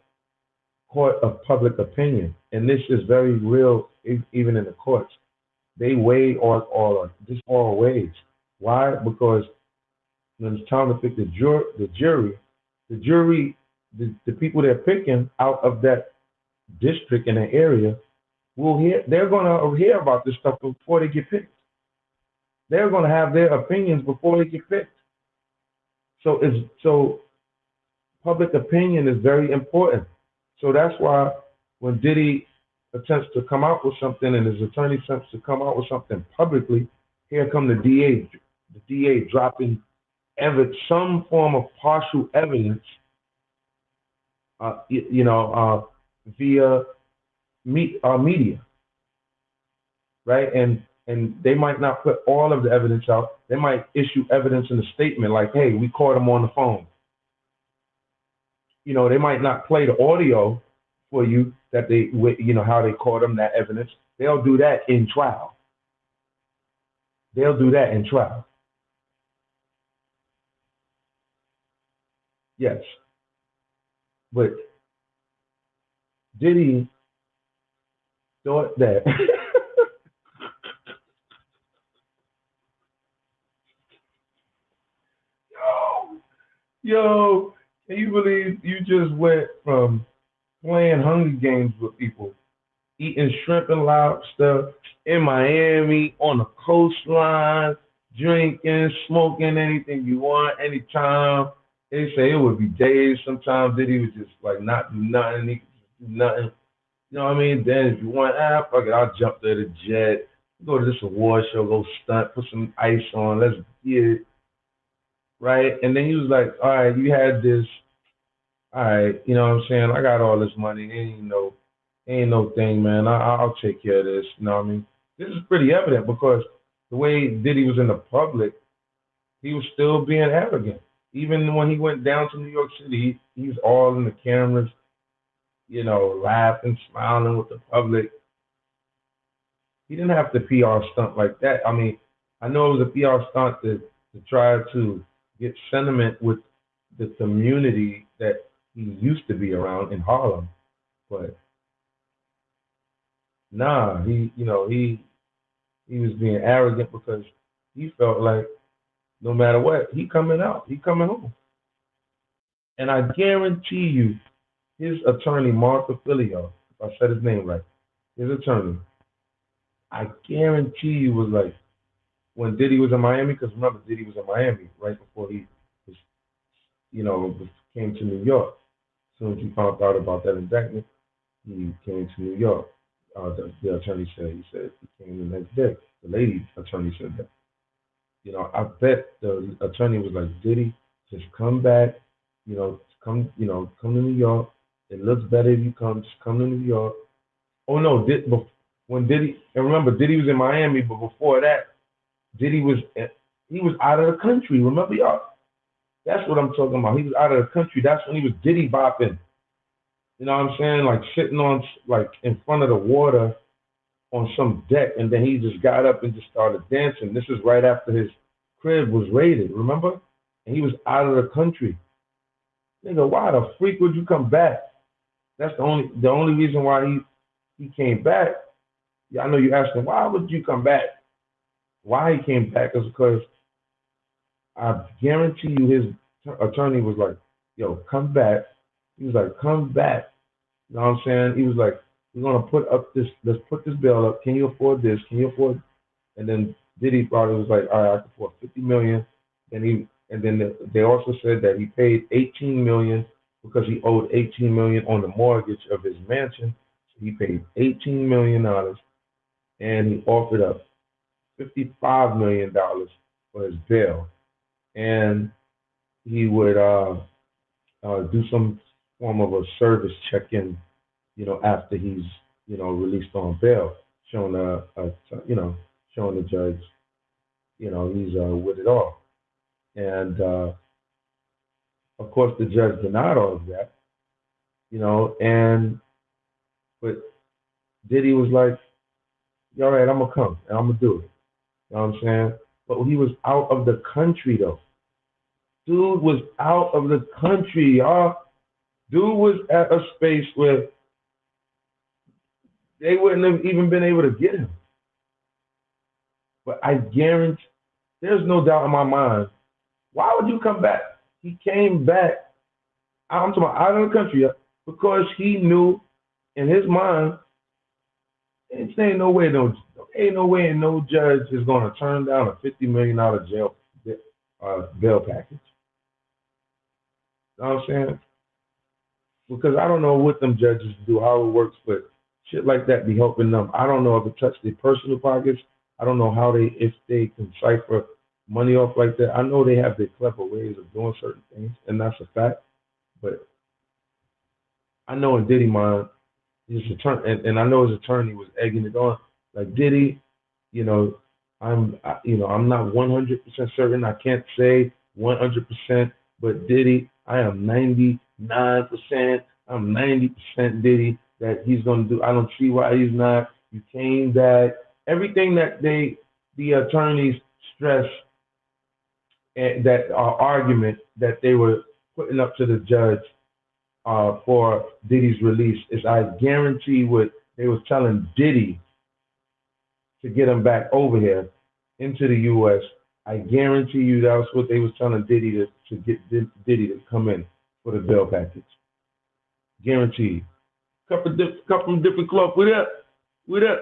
court of public opinion, and this is very real. Even in the courts, they weigh all ways. Why? Because when it's time to pick the jury, the people they're picking out of that district in the area they're going to hear about this stuff before they get picked. They're going to have their opinions before they get picked. So public opinion is very important. So that's why when Diddy attempts to come out with something and his attorney attempts to come out with something publicly, here come the DA dropping some form of partial evidence, via media, right? And they might not put all of the evidence out. They might issue evidence in a statement like, "Hey, we caught him on the phone." They might not play the audio for you that how they caught him, that evidence. They'll do that in trial. Yes, but Diddy thought that. Yo, can you believe you just went from playing Hunger Games with people, eating shrimp and lobster in Miami on the coastline, drinking, smoking anything you want, anytime? They say it would be days. Sometimes Diddy would just like not do nothing. He could just do nothing. You know what I mean? Then if you want, fuck it, I'll jump to the jet, go to this award show, go stunt, put some ice on, let's get it. Right? And then he was like, all right, you had this, all right, you know what I'm saying? I got all this money. Ain't no thing, man. I'll take care of this. You know what I mean? This is pretty evident because the way Diddy was in the public, he was still being arrogant. Even when he went down to New York City, he's all in the cameras, laughing, smiling with the public. He didn't have to PR stunt like that. I mean, I know it was a PR stunt to try to get sentiment with the community that he used to be around in Harlem, but nah, he was being arrogant because he felt like no matter what, he coming home. And I guarantee you, his attorney, Martha Filio, if I said his name right, his attorney, I guarantee you was like, when Diddy was in Miami, because remember, Diddy was in Miami right before he was, came to New York. As soon as he found out about that indictment, he came to New York. The attorney said, he came the next day. The lady attorney said that. I bet the attorney was like, Diddy, just come back, come to New York. It looks better if you just come to New York. Oh no, when Diddy, and remember, Diddy was in Miami, but before that, Diddy was out of the country. Remember, y'all? That's what I'm talking about. He was out of the country. That's when he was Diddy bopping. You know what I'm saying? Like sitting on like in front of the water on some deck, and then he just got up and just started dancing. This is right after his crib was raided, remember? And he was out of the country. Nigga, why the freak would you come back? That's the only reason why he came back. Yeah, I know you asking why would you come back? Why he came back is because I guarantee you his attorney was like, yo, come back. He was like, come back. You know what I'm saying? He was like, we're gonna put up this, let's put this bill up. Can you afford this? Can you afford? And then Diddy probably was like, all right, I can afford 50 million. And then they also said that he paid 18 million because he owed 18 million on the mortgage of his mansion. So he paid 18 million dollars, and he offered up 55 million dollars for his bail, and he would do some form of a service check-in, after he's, released on bail, showing showing the judge, he's with it all. And of course, the judge denied all of that, and but Diddy was like, "All right, I'm gonna come and I'm gonna do it." You know what I'm saying? But he was out of the country though. Dude was out of the country, y'all. Dude was at a space where they wouldn't have even been able to get him. But I guarantee, there's no doubt in my mind. Why would you come back? He came back. I'm talking about out of the country, because he knew in his mind, ain't no way, no judge is gonna turn down a $50 million bail package. You know what I'm saying? Because I don't know what them judges do, how it works, but shit like that be helping them. I don't know if it touched their personal pockets. I don't know if they can cipher money off like that. I know they have their clever ways of doing certain things, and that's a fact. But I know in Diddy mind, his attorney, and I know his attorney was egging it on. Like Diddy, you know, I'm not 100% certain. I can't say 100%, but Diddy, I am 99%. I'm 90% Diddy that he's gonna do. I don't see why he's not. You came back. Everything that the attorneys stress, and that argument that they were putting up to the judge for Diddy's release is, I guarantee, what they was telling Diddy to get him back over here into the U.S. I guarantee you that was what they was telling Diddy to get Diddy to come in for the bail package. Guaranteed. Couple different clubs. With up. With up.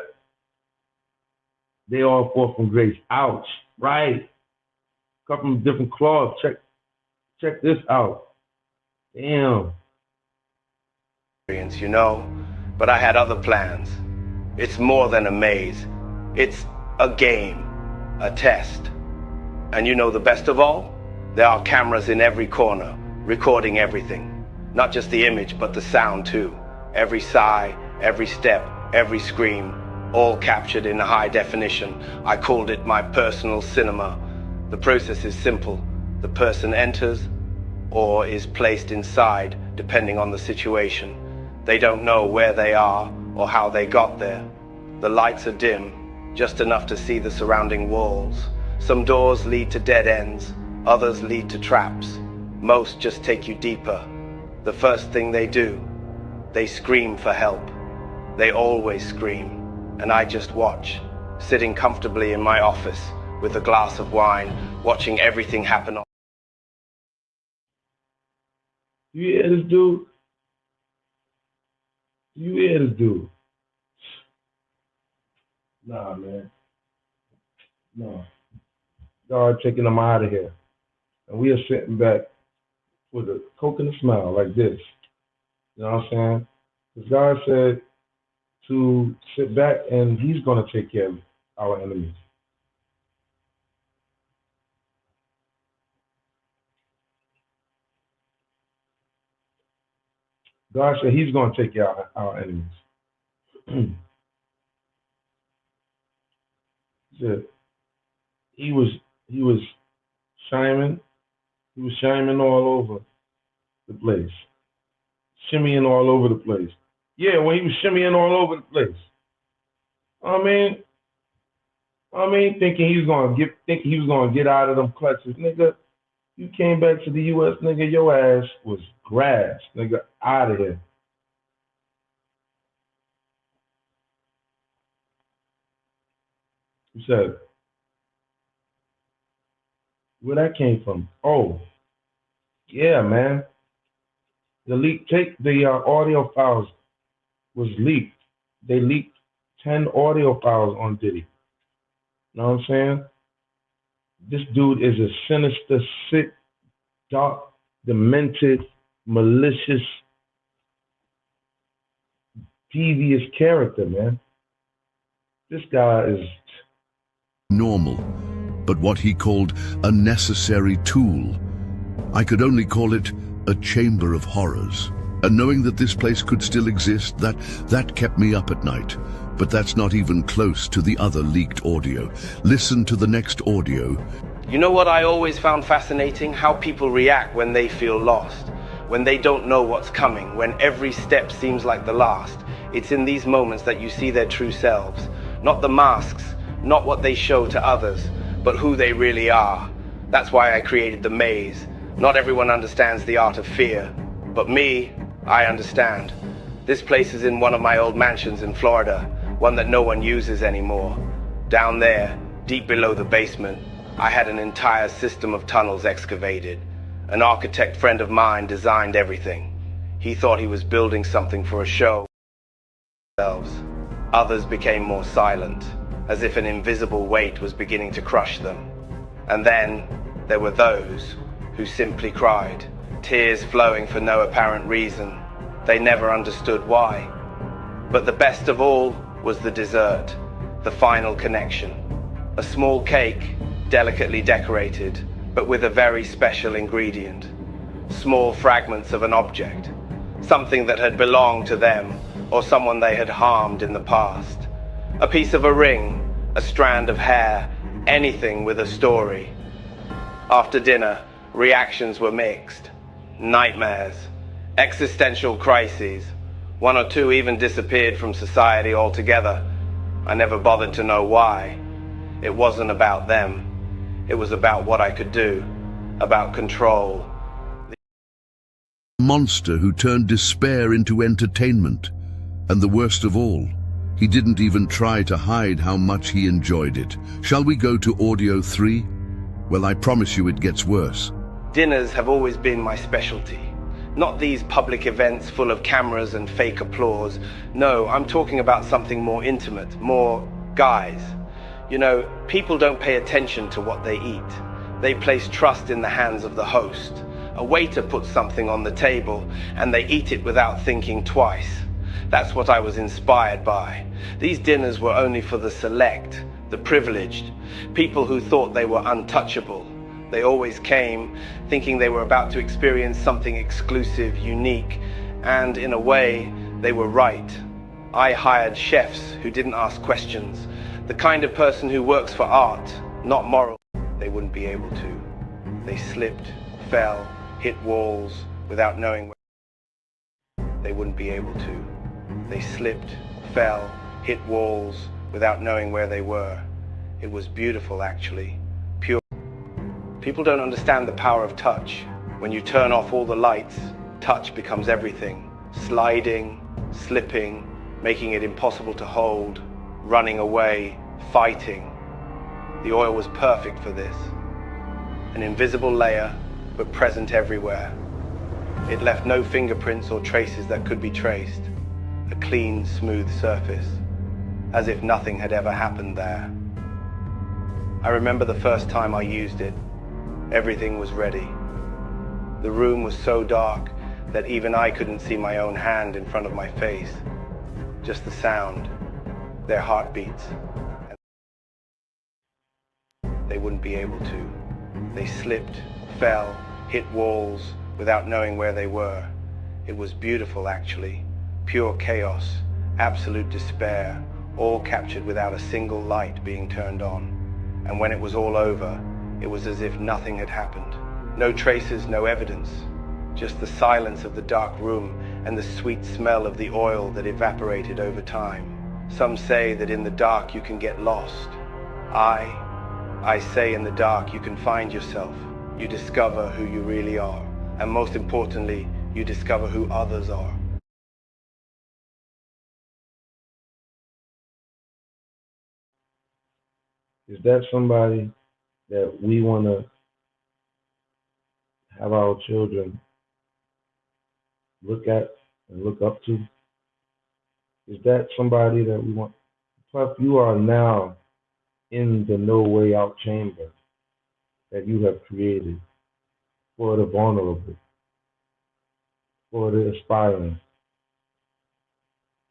They all fall from grace. Ouch. Right. Couple of different clubs. Check this out. Damn. You know, but I had other plans. It's more than a maze. It's a game, a test. And you know the best of all? There are cameras in every corner, recording everything. Not just the image, but the sound too. Every sigh, every step, every scream, all captured in high definition. I called it my personal cinema. The process is simple. The person enters or is placed inside, depending on the situation. They don't know where they are or how they got there. The lights are dim, just enough to see the surrounding walls. Some doors lead to dead ends, others lead to traps. Most just take you deeper. The first thing they do, they scream for help. They always scream, and I just watch, sitting comfortably in my office with a glass of wine, watching everything happen. You hear this dude? You hear this dude? Nah, man. No. God taking them out of here. And we are sitting back with a coke and a smile like this. You know what I'm saying? Because God said to sit back and he's going to take care of our enemies. God said he's going to take care of our enemies. He said he was Simon, He was shimmying all over the place. Shimmying all over the place. Yeah, when he was shimmying all over the place. I mean, thinking he was gonna get out of them clutches, nigga. You came back to the U.S., nigga. Your ass was grass, nigga. Out of here. He said, where that came from? Oh, yeah, man. The leak, take the audio files was leaked. They leaked 10 audio files on Diddy. You know what I'm saying? This dude is a sinister, sick, dark, demented, malicious, devious character, man. This guy is normal, but what he called a necessary tool. I could only call it a chamber of horrors. And knowing that this place could still exist, that kept me up at night. But that's not even close to the other leaked audio. Listen to the next audio. You know what I always found fascinating? How people react when they feel lost, when they don't know what's coming, when every step seems like the last. It's in these moments that you see their true selves. Not the masks, not what they show to others, but who they really are. That's why I created the maze. Not everyone understands the art of fear, but me, I understand. This place is in one of my old mansions in Florida, one that no one uses anymore. Down there, deep below the basement, I had an entire system of tunnels excavated. An architect friend of mine designed everything. He thought he was building something for a show. Others became more silent, as if an invisible weight was beginning to crush them. And then there were those who simply cried, tears flowing for no apparent reason. They never understood why. But the best of all was the dessert, the final connection. A small cake, delicately decorated, but with a very special ingredient. Small fragments of an object, something that had belonged to them or someone they had harmed in the past. A piece of a ring, a strand of hair, anything with a story. After dinner, reactions were mixed. Nightmares, existential crises. One or two even disappeared from society altogether. I never bothered to know why. It wasn't about them. It was about what I could do, about control. A monster who turned despair into entertainment. And the worst of all, he didn't even try to hide how much he enjoyed it. Shall we go to audio 3? Well, I promise you it gets worse. Dinners have always been my specialty. Not these public events full of cameras and fake applause. No, I'm talking about something more intimate, more guys. You know, people don't pay attention to what they eat. They place trust in the hands of the host. A waiter puts something on the table and they eat it without thinking twice. That's what I was inspired by. These dinners were only for the select, the privileged, people who thought they were untouchable. They always came thinking they were about to experience something exclusive, unique, and in a way, they were right. I hired chefs who didn't ask questions, the kind of person who works for art, not moral. They wouldn't be able to. They slipped, fell, hit walls without knowing where. They wouldn't be able to. They slipped, fell, hit walls without knowing where they were. It was beautiful, actually. Pure. People don't understand the power of touch. When you turn off all the lights, touch becomes everything. Sliding, slipping, making it impossible to hold, running away, fighting. The oil was perfect for this. An invisible layer, but present everywhere. It left no fingerprints or traces that could be traced. A clean, smooth surface, as if nothing had ever happened there. I remember the first time I used it. Everything was ready. The room was so dark that even I couldn't see my own hand in front of my face. Just the sound, their heartbeats. They wouldn't be able to. They slipped, fell, hit walls without knowing where they were. It was beautiful, actually. Pure chaos, absolute despair, all captured without a single light being turned on. And when it was all over, it was as if nothing had happened. No traces, no evidence. Just the silence of the dark room and the sweet smell of the oil that evaporated over time. Some say that in the dark you can get lost. I say in the dark you can find yourself. You discover who you really are. And most importantly, you discover who others are. Is that somebody that we want to have our children look at and look up to? Is that somebody that we want? Plus, you are now in the no way out chamber that you have created for the vulnerable, for the aspiring,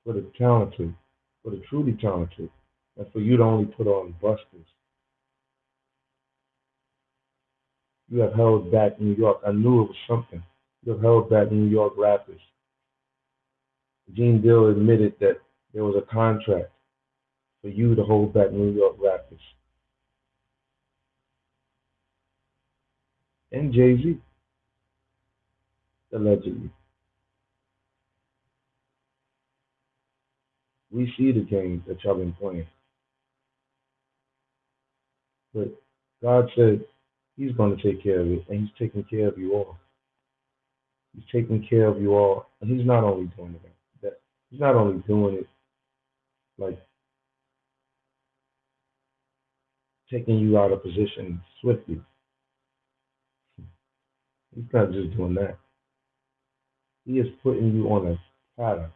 for the talented, for the truly talented, and for you to only put on busters. You have held back New York. I knew it was something. You have held back New York rappers. Gene Deal admitted that there was a contract for you to hold back New York rappers. And Jay-Z, allegedly. We see the games that y'all been playing. But God said He's going to take care of it, and He's taking care of you all. He's taking care of you all, and He's not only doing it. He's not only doing it like taking you out of position swiftly. He's not just doing that. He is putting you on a platter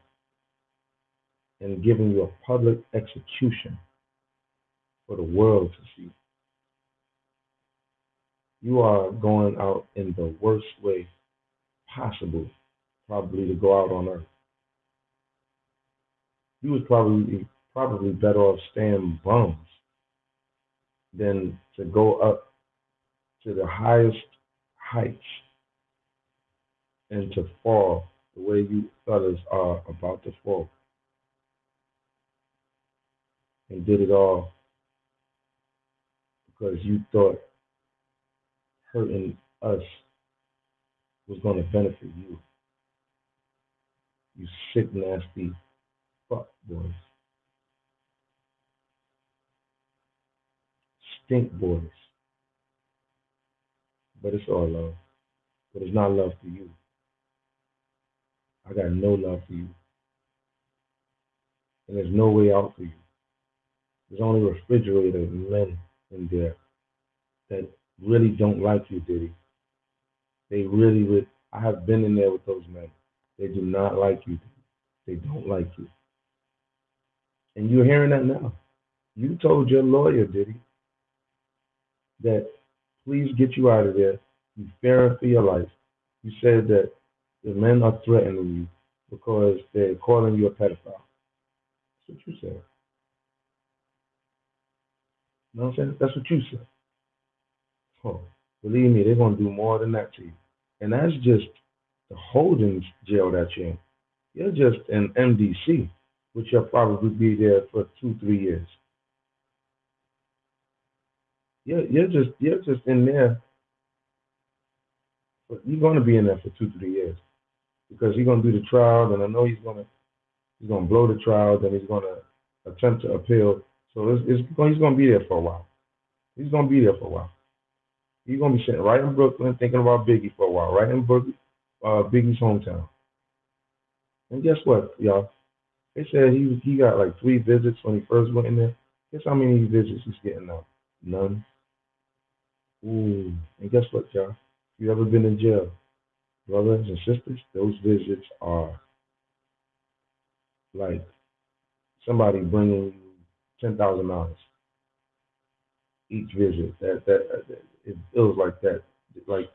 and giving you a public execution for the world to see. You are going out in the worst way possible, probably to go out on earth. You was probably better off staying bums than to go up to the highest heights and to fall the way you fellas are about to fall. And did it all because you thought hurting us was going to benefit you. You sick, nasty fuck boys. Stink boys. But it's all love. But it's not love for you. I got no love for you. And there's no way out for you. There's only refrigerator men in there that really don't like you, Diddy. They really would. I have been in there with those men. They do not like you. They don't like you. And you're hearing that now. You told your lawyer, Diddy, that please get you out of there. You fearing for your life. You said that the men are threatening you because they're calling you a pedophile. That's what you said. You know what I'm saying? That's what you said. Oh, believe me, they're gonna do more than that to you. And that's just the holding jail that you're in. You're just in MDC, which you'll probably be there for 2, 3 years. You're just in there. But you're gonna be in there for 2, 3 years because he's gonna do the trial, and I know he's gonna blow the trial, then he's gonna attempt to appeal. So he's gonna be there for a while. He's gonna be there for a while. He's gonna be sitting right in Brooklyn thinking about Biggie for a while, right in Biggie's hometown. And guess what, y'all? They said he got like 3 visits when he first went in there. Guess how many visits he's getting now? None. Ooh. And guess what, y'all? If you ever been in jail, brothers and sisters, those visits are like somebody bringing you $10,000 each visit. That it feels like that. Like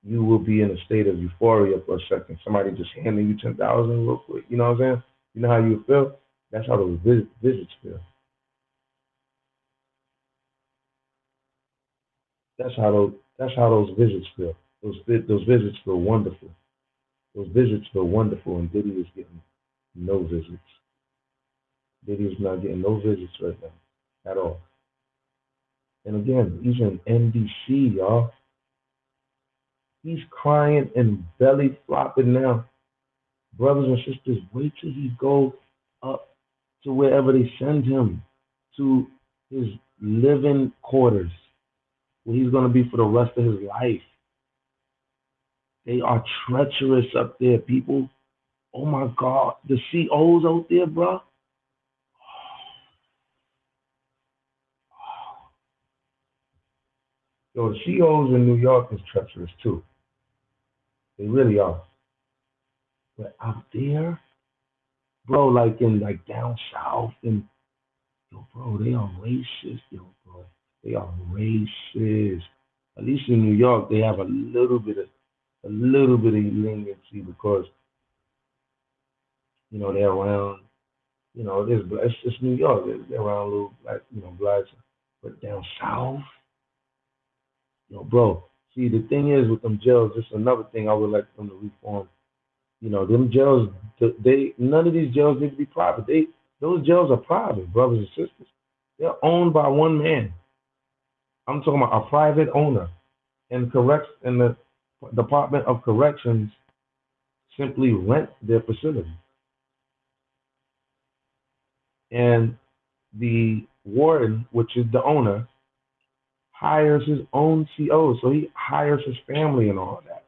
you will be in a state of euphoria for a second. Somebody just handing you 10,000 real quick. You know what I'm saying? You know how you feel? That's how those visits feel. That's how those visits feel. Those visits feel wonderful. Those visits feel wonderful, and Diddy is getting no visits. Diddy is not getting no visits right now at all. And again, he's in NBC, y'all. He's crying and belly flopping now. Brothers and sisters, wait till he goes up to wherever they send him, to his living quarters, where he's going to be for the rest of his life. They are treacherous up there, people. Oh my God, the COs out there, bro. Yo, the COs in New York is treacherous too. They really are. But out there, bro, like in like down south, and yo, bro, they are racist, yo, bro. They are racist. At least in New York, they have a little bit of leniency because they're around. It's New York. They're around a little like blacks, but down south, yo, bro. See, the thing is with them jails, this is another thing I would like them to reform. Them jails, they none of these jails need to be private. Those jails are private, brothers and sisters. They're owned by one man. I'm talking about a private owner, and the Department of Corrections simply rent their facility, and the warden, which is the owner, hires his own CO, so he hires his family and all that,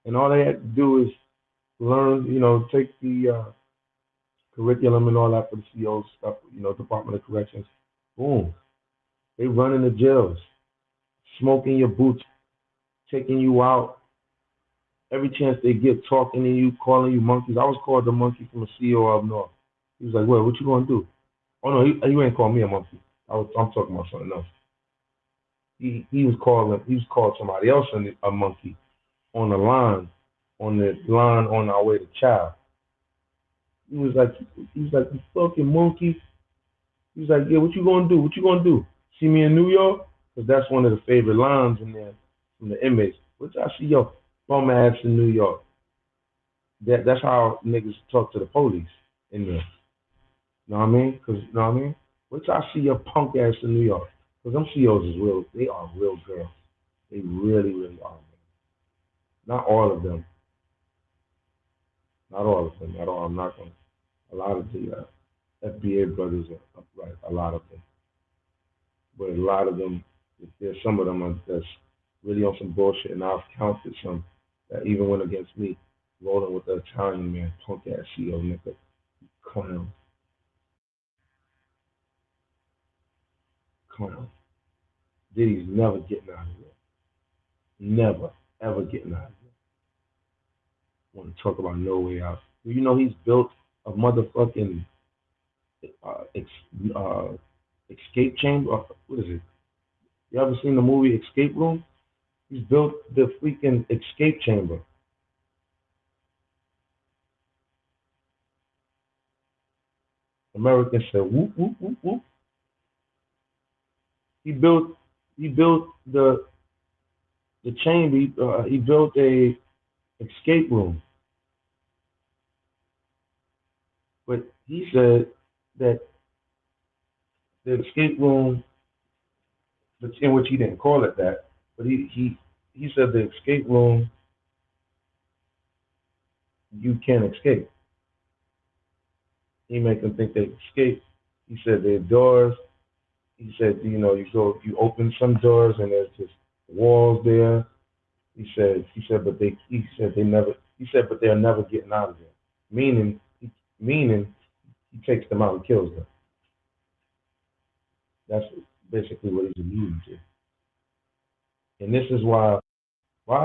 and all they have to do is learn, take the curriculum and all that for the CO stuff, Department of Corrections. Boom. They run in the jails, smoking your boots, taking you out every chance they get, talking to you, calling you monkeys. I was called the monkey from a CO up north. He was like, "Well, what you gonna do?" Oh no, he ain't called me a monkey. I'm talking about something else. He was called somebody else a monkey on the line on our way to Chow. He was like, "You fucking monkey." He was like, "Yeah, what you gonna do? What you gonna do? See me in New York?" Because that's one of the favorite lines in there from the inmates. Which I see your bum ass in New York. That's how niggas talk to the police in there. Know what I mean? Because know what I mean? Which I see your punk ass in New York. Because them COs is real. They are real girls. They really, really are. Not all of them. Not all of them at all. I'm not going to. A lot of the FBA brothers are upright. A lot of them. But a lot of them, there's some of them that's really on some bullshit. And I've counted some that even went against me. Rolling with the Italian man, punk ass CO nigga. Clown. Clown. Diddy's never getting out of here. Never, ever getting out of here. Want to talk about no way out. Do you know he's built a motherfucking uh, ex, uh, escape chamber? What is it? You ever seen the movie Escape Room? He's built the freaking escape chamber. Americans said whoop whoop whoop whoop. He built the chamber. He built a escape room, but he said that the escape room, in which he didn't call it that, but he said the escape room you can't escape. He made them think they escape. He said there are doors. He said you open some doors and there's just walls there. But they're never getting out of there. Meaning he takes them out and kills them. That's basically what he's alluding to. And this is why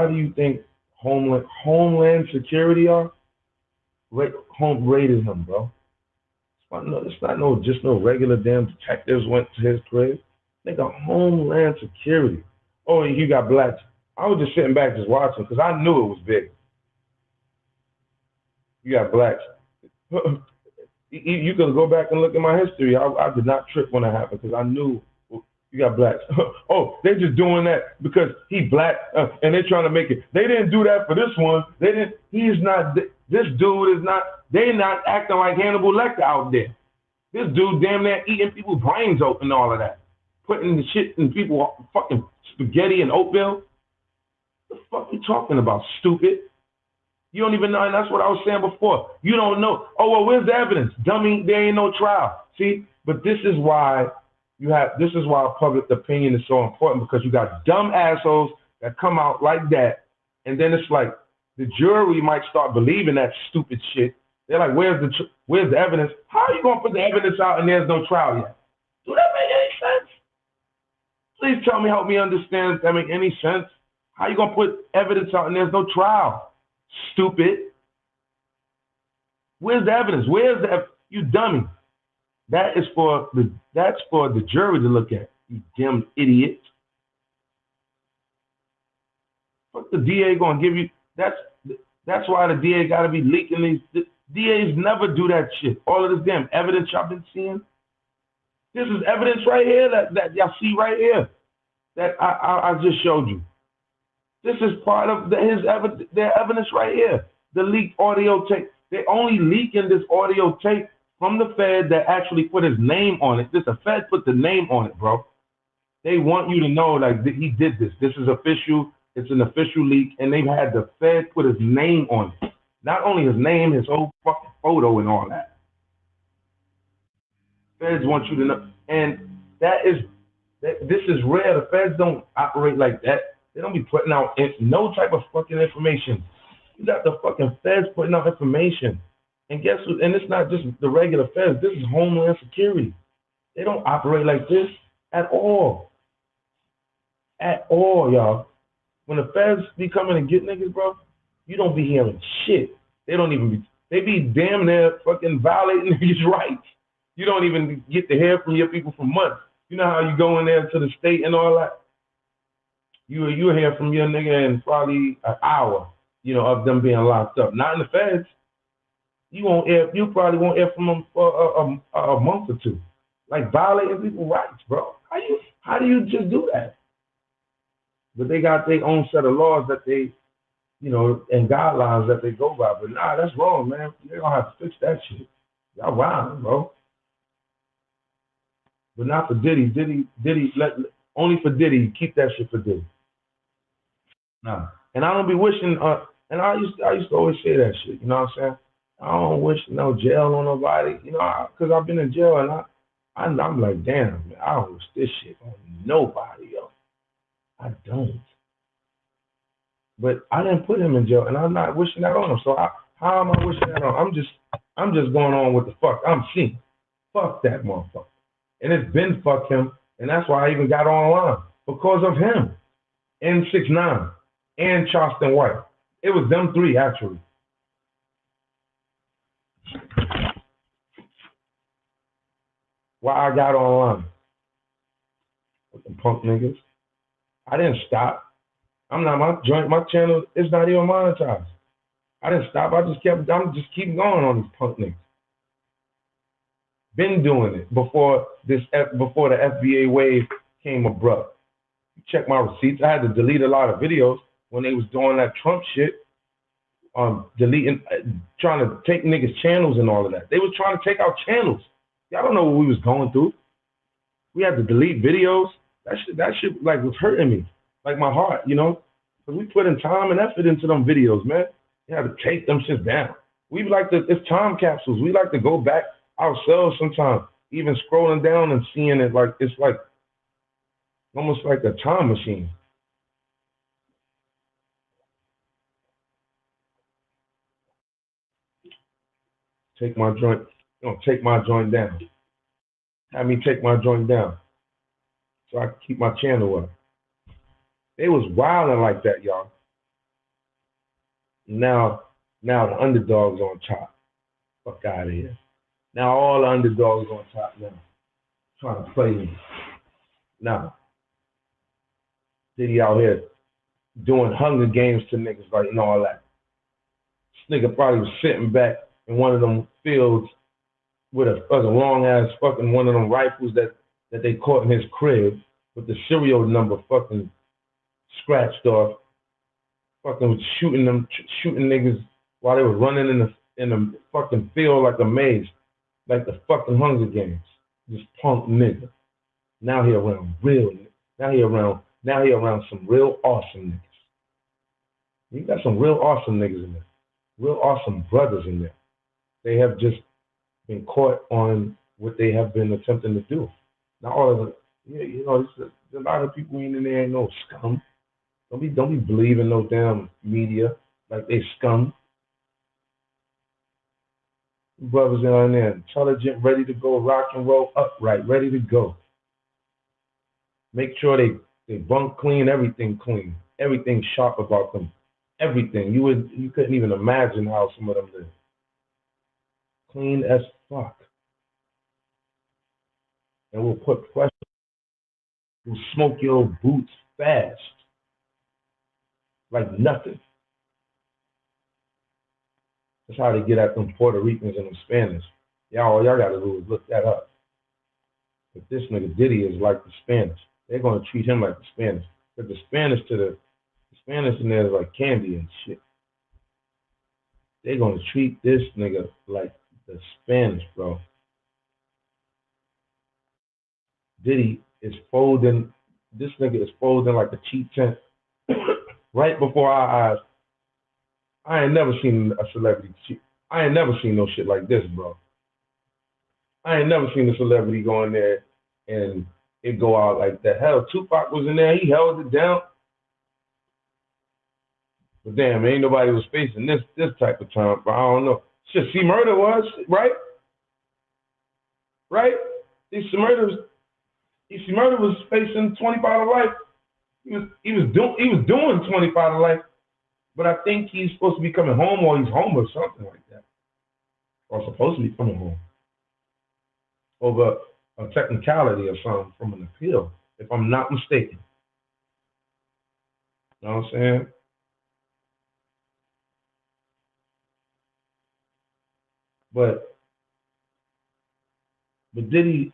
do you think Homeland Security home raided him, bro? It's not no regular damn detectives went to his crib. Nigga, Homeland Security. Oh, and you got blacks. I was just sitting back just watching because I knew it was big. You got blacks. You can go back and look at my history. I did not trip when it happened because I knew you got blacks. Oh, they're just doing that because he black and they're trying to make it. They didn't do that for this one. They didn't. He's not. This dude is not. They're not acting like Hannibal Lecter out there. This dude damn near eating people's brains open and all of that, putting the shit in people fucking spaghetti and oatmeal. The fuck you talking about, stupid? You don't even know, and that's what I was saying before. You don't know. Oh, well, where's the evidence? Dummy, there ain't no trial. See? But this is why public opinion is so important, because you got dumb assholes that come out like that, and then it's like the jury might start believing that stupid shit. They're like, where's the evidence? How are you gonna put the evidence out and there's no trial yet? Do that make any sense? Please tell me, help me understand if that make any sense. How you gonna put evidence out and there's no trial? Stupid. Where's the evidence? You dummy? That's for the jury to look at. You damn idiot. What the DA gonna give you? That's why the DA gotta be leaking these. The DAs never do that shit. All of this damn evidence y'all been seeing. This is evidence right here that y'all see right here that I just showed you. This is part of their evidence right here. The leaked audio tape. They only leaking this audio tape from the Fed that actually put his name on it. The Fed put the name on it, bro. They want you to know, like, he did this. This is official. It's an official leak, and they've had the Fed put his name on it. Not only his name, his whole fucking photo and all that. Feds want you to know, and this is rare. The Feds don't operate like that. They don't be putting out no type of fucking information. You got the fucking Feds putting out information. And guess what? And it's not just the regular Feds. This is Homeland Security. They don't operate like this at all. At all, y'all. When the Feds be coming and get niggas, bro, you don't be hearing shit. They be damn near fucking violating niggas' rights. You don't even get to hear from your people for months. You know how you go in there to the state and all that? You hear from your nigga in probably an hour, of them being locked up. Not in the Feds. You probably won't hear from them for a month or two. Like violating people's rights, bro. How do you just do that? But they got their own set of laws that they, and guidelines that they go by. But nah, that's wrong, man. They're gonna have to fix that shit. Y'all wild, bro. But not for Diddy. Diddy, only for Diddy. Keep that shit for Diddy. Nah. And I don't be wishing. And I used to always say that shit. You know what I'm saying? I don't wish no jail on nobody. Because I've been in jail and I'm like, damn, man, I don't wish this shit on nobody, yo. I don't. But I didn't put him in jail, and I'm not wishing that on him. So how am I wishing that on? I'm just going on with the fuck I'm seeing. Fuck that motherfucker. And it's been fuck him, and that's why I even got online. Because of him. And 6ix9ine. And Charleston White. It was them three, actually. Why I got online. With them punk niggas. I didn't stop. My channel is not even monetized. I didn't stop. I'm just keep going on these punk niggas. Been doing it before the FBA wave came abrupt. Check my receipts. I had to delete a lot of videos when they was doing that Trump shit. Deleting, trying to take niggas' channels and all of that. They was trying to take out channels. Y'all don't know what we was going through. We had to delete videos. That shit like was hurting me, like my heart, because we put in time and effort into them videos, man. You had to take them shit down. It's time capsules. We like to go back ourselves sometimes, even scrolling down and seeing it like it's like almost like a time machine. Take my joint, take my joint down. Have me take my joint down so I can keep my channel up. They was wilding like that, y'all. Now the underdogs on top. Fuck out of here. Now all the underdogs on top now. Trying to play me. Now, Diddy out here doing Hunger Games to niggas like and all that. This nigga probably was sitting back in one of them fields with a fucking long ass fucking one of them rifles that they caught in his crib with the serial number fucking scratched off, fucking shooting niggas while they were running in the fucking field like a maze, like the fucking Hunger Games. This punk nigga. Now he around some real awesome niggas. You got some real awesome niggas in there, real awesome brothers in there. They have just been caught on what they have been attempting to do. Not all of them. Yeah, there's a lot of people in there ain't no scum. Don't be believing no damn media like they scum. Brothers in there, intelligent, ready to go, rock and roll, upright, ready to go. Make sure they bunk clean, everything sharp about them, everything. You couldn't even imagine how some of them live. Clean as fuck. And we'll put pressure. We'll smoke your boots fast, like nothing. That's how they get at them Puerto Ricans and them Spanish. All y'all gotta do is look that up. But this nigga Diddy is like the Spanish. They're gonna treat him like the Spanish. But the Spanish in there is like candy and shit. They're gonna treat this nigga like the Spanish, bro. Diddy is folding. This nigga is folding like a cheap tent right before our eyes. I ain't never seen a celebrity. I ain't never seen no shit like this, bro. I ain't never seen a celebrity go in there and it go out like that. Hell, Tupac was in there. He held it down. But damn, ain't nobody was facing this type of time. But I don't know. Shit, C Murder was right. C Murder was facing 25 to life. He was doing 25 to life. But I think he's supposed to be coming home, or he's home or something like that, or supposed to be coming home over a technicality or something from an appeal, if I'm not mistaken. You know what I'm saying? But Diddy's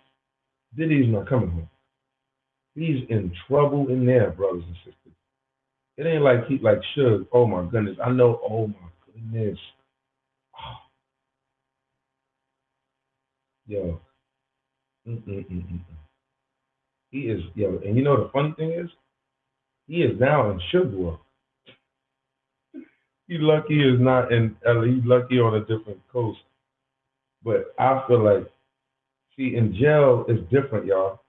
not coming home. He's in trouble in there, brothers and sisters. It ain't like he like Suge. Oh my goodness, I know. Oh my goodness, yo, he is yo. And you know the funny thing is, he is now in Suge world. He lucky he is not in. He's lucky on a different coast. But I feel like, see, in jail is different, y'all.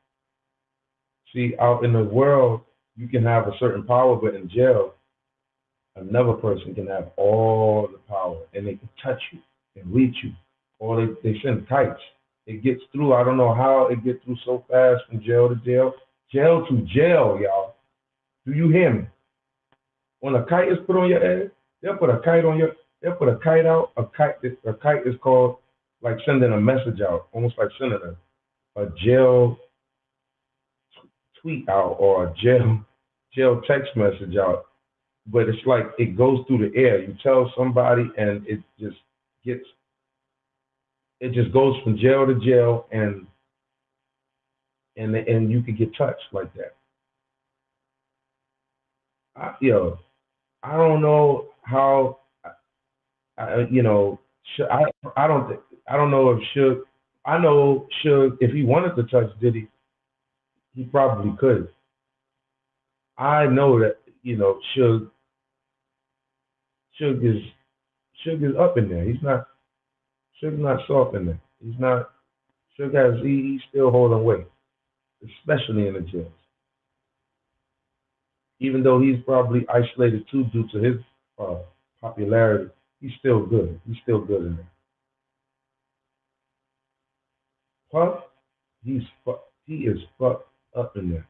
See, out in the world, you can have a certain power, but in jail, another person can have all the power and they can touch you and reach you. Or they send kites. It gets through. I don't know how it gets through so fast from jail to jail. Jail to jail, y'all. Do you hear me? When a kite is put on your head, they'll put a kite out. A kite is called like sending a message out, almost like sending a jail tweet out or a jail text message out. But it's like it goes through the air. You tell somebody and it just goes from jail to jail and you can get touched like that. I don't know how. I don't know if Suge. I know Suge. If he wanted to touch Diddy, he probably could. I know that Suge is up in there. Suge's not soft in there. He's not. He's still holding weight, especially in the jails. Even though he's probably isolated too due to his popularity, he's still good. He's still good in there. Puff, he is fucked up in there.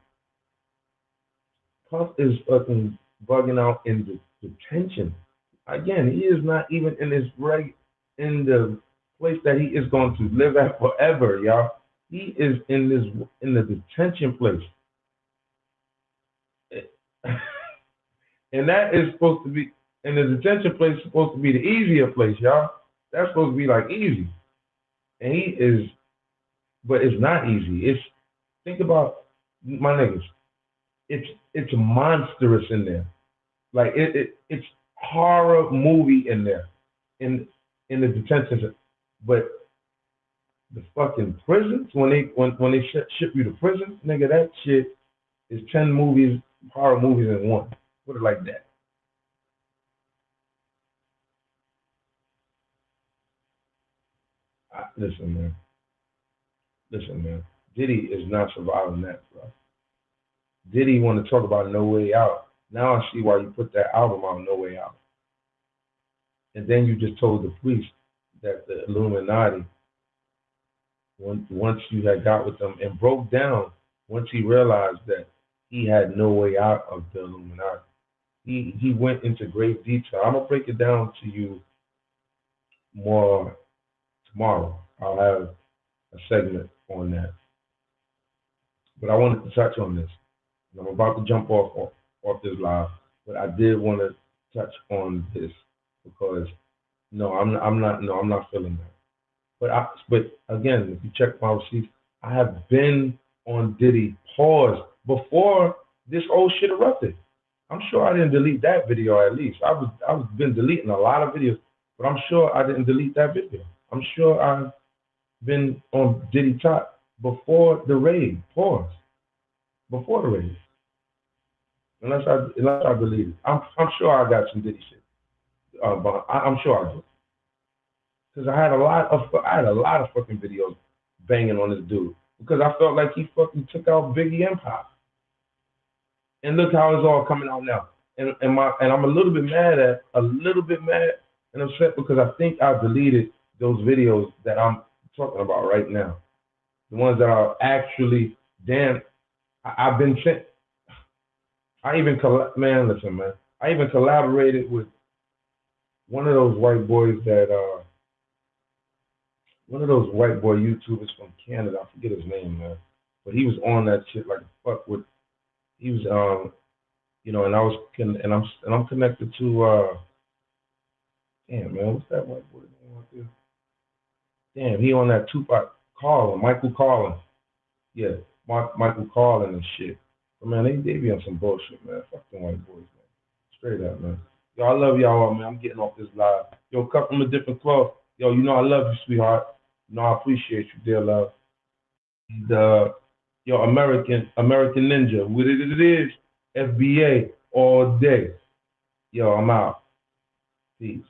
Puff is fucking bugging out in the detention. Again, he is not even in in the place that he is going to live at forever, y'all. He is in the detention place. And that is supposed to be, and the detention place is supposed to be the easier place, y'all. That's supposed to be like easy. And he is, but it's not easy. Think about my niggas. It's monstrous in there. Like it's horror movie in there, in the detention center. But the fucking prisons, when they ship you to prison, nigga, that shit is 10 movies, horror movies in one. Put it like that. Listen, man. Listen, man. Diddy is not surviving that, bro. Diddy want to talk about No Way Out. Now I see why you put that album out, No Way Out. And then you just told the police that the Illuminati, once you had got with them and broke down, once he realized that he had no way out of the Illuminati, he went into great detail. I'm gonna break it down to you more tomorrow. I'll have a segment on that. But I wanted to touch on this. And I'm about to jump off this live, but I did want to touch on this because no, I'm not feeling that. But again, if you check my receipts, I have been on Diddy pause before this old shit erupted. I'm sure I didn't delete that video at least. I've been deleting a lot of videos, but I'm sure I didn't delete that video. I'm sure I've been on Diddy top before the raid. Pause. Before the raid. Unless I deleted. I'm sure I got some Diddy shit. But I'm sure I do. Because I had a lot of fucking videos banging on this dude. Because I felt like he fucking took out Biggie Empire. And look how it's all coming out now. And I'm a little bit mad and upset because I think I deleted those videos that I'm talking about right now. The ones that are actually I've been sent. I even listen, man. I even collaborated with one of those white boys one of those white boy YouTubers from Canada. I forget his name, man. But he was on that shit like fuck with. He was and I'm connected to damn man, what's that white boy name out there? Damn, he on that Tupac Michael Carlin. Yeah, Michael Carlin and shit. But man, they be on some bullshit, man. Fuck them white boys, man. Straight up, man. Yo, I love y'all all, man. I'm getting off this live. Yo, cut from a different cloth. Yo, you know I love you, sweetheart. You know I appreciate you, dear love. And yo, American Ninja, what it is, FBA all day. Yo, I'm out. Peace.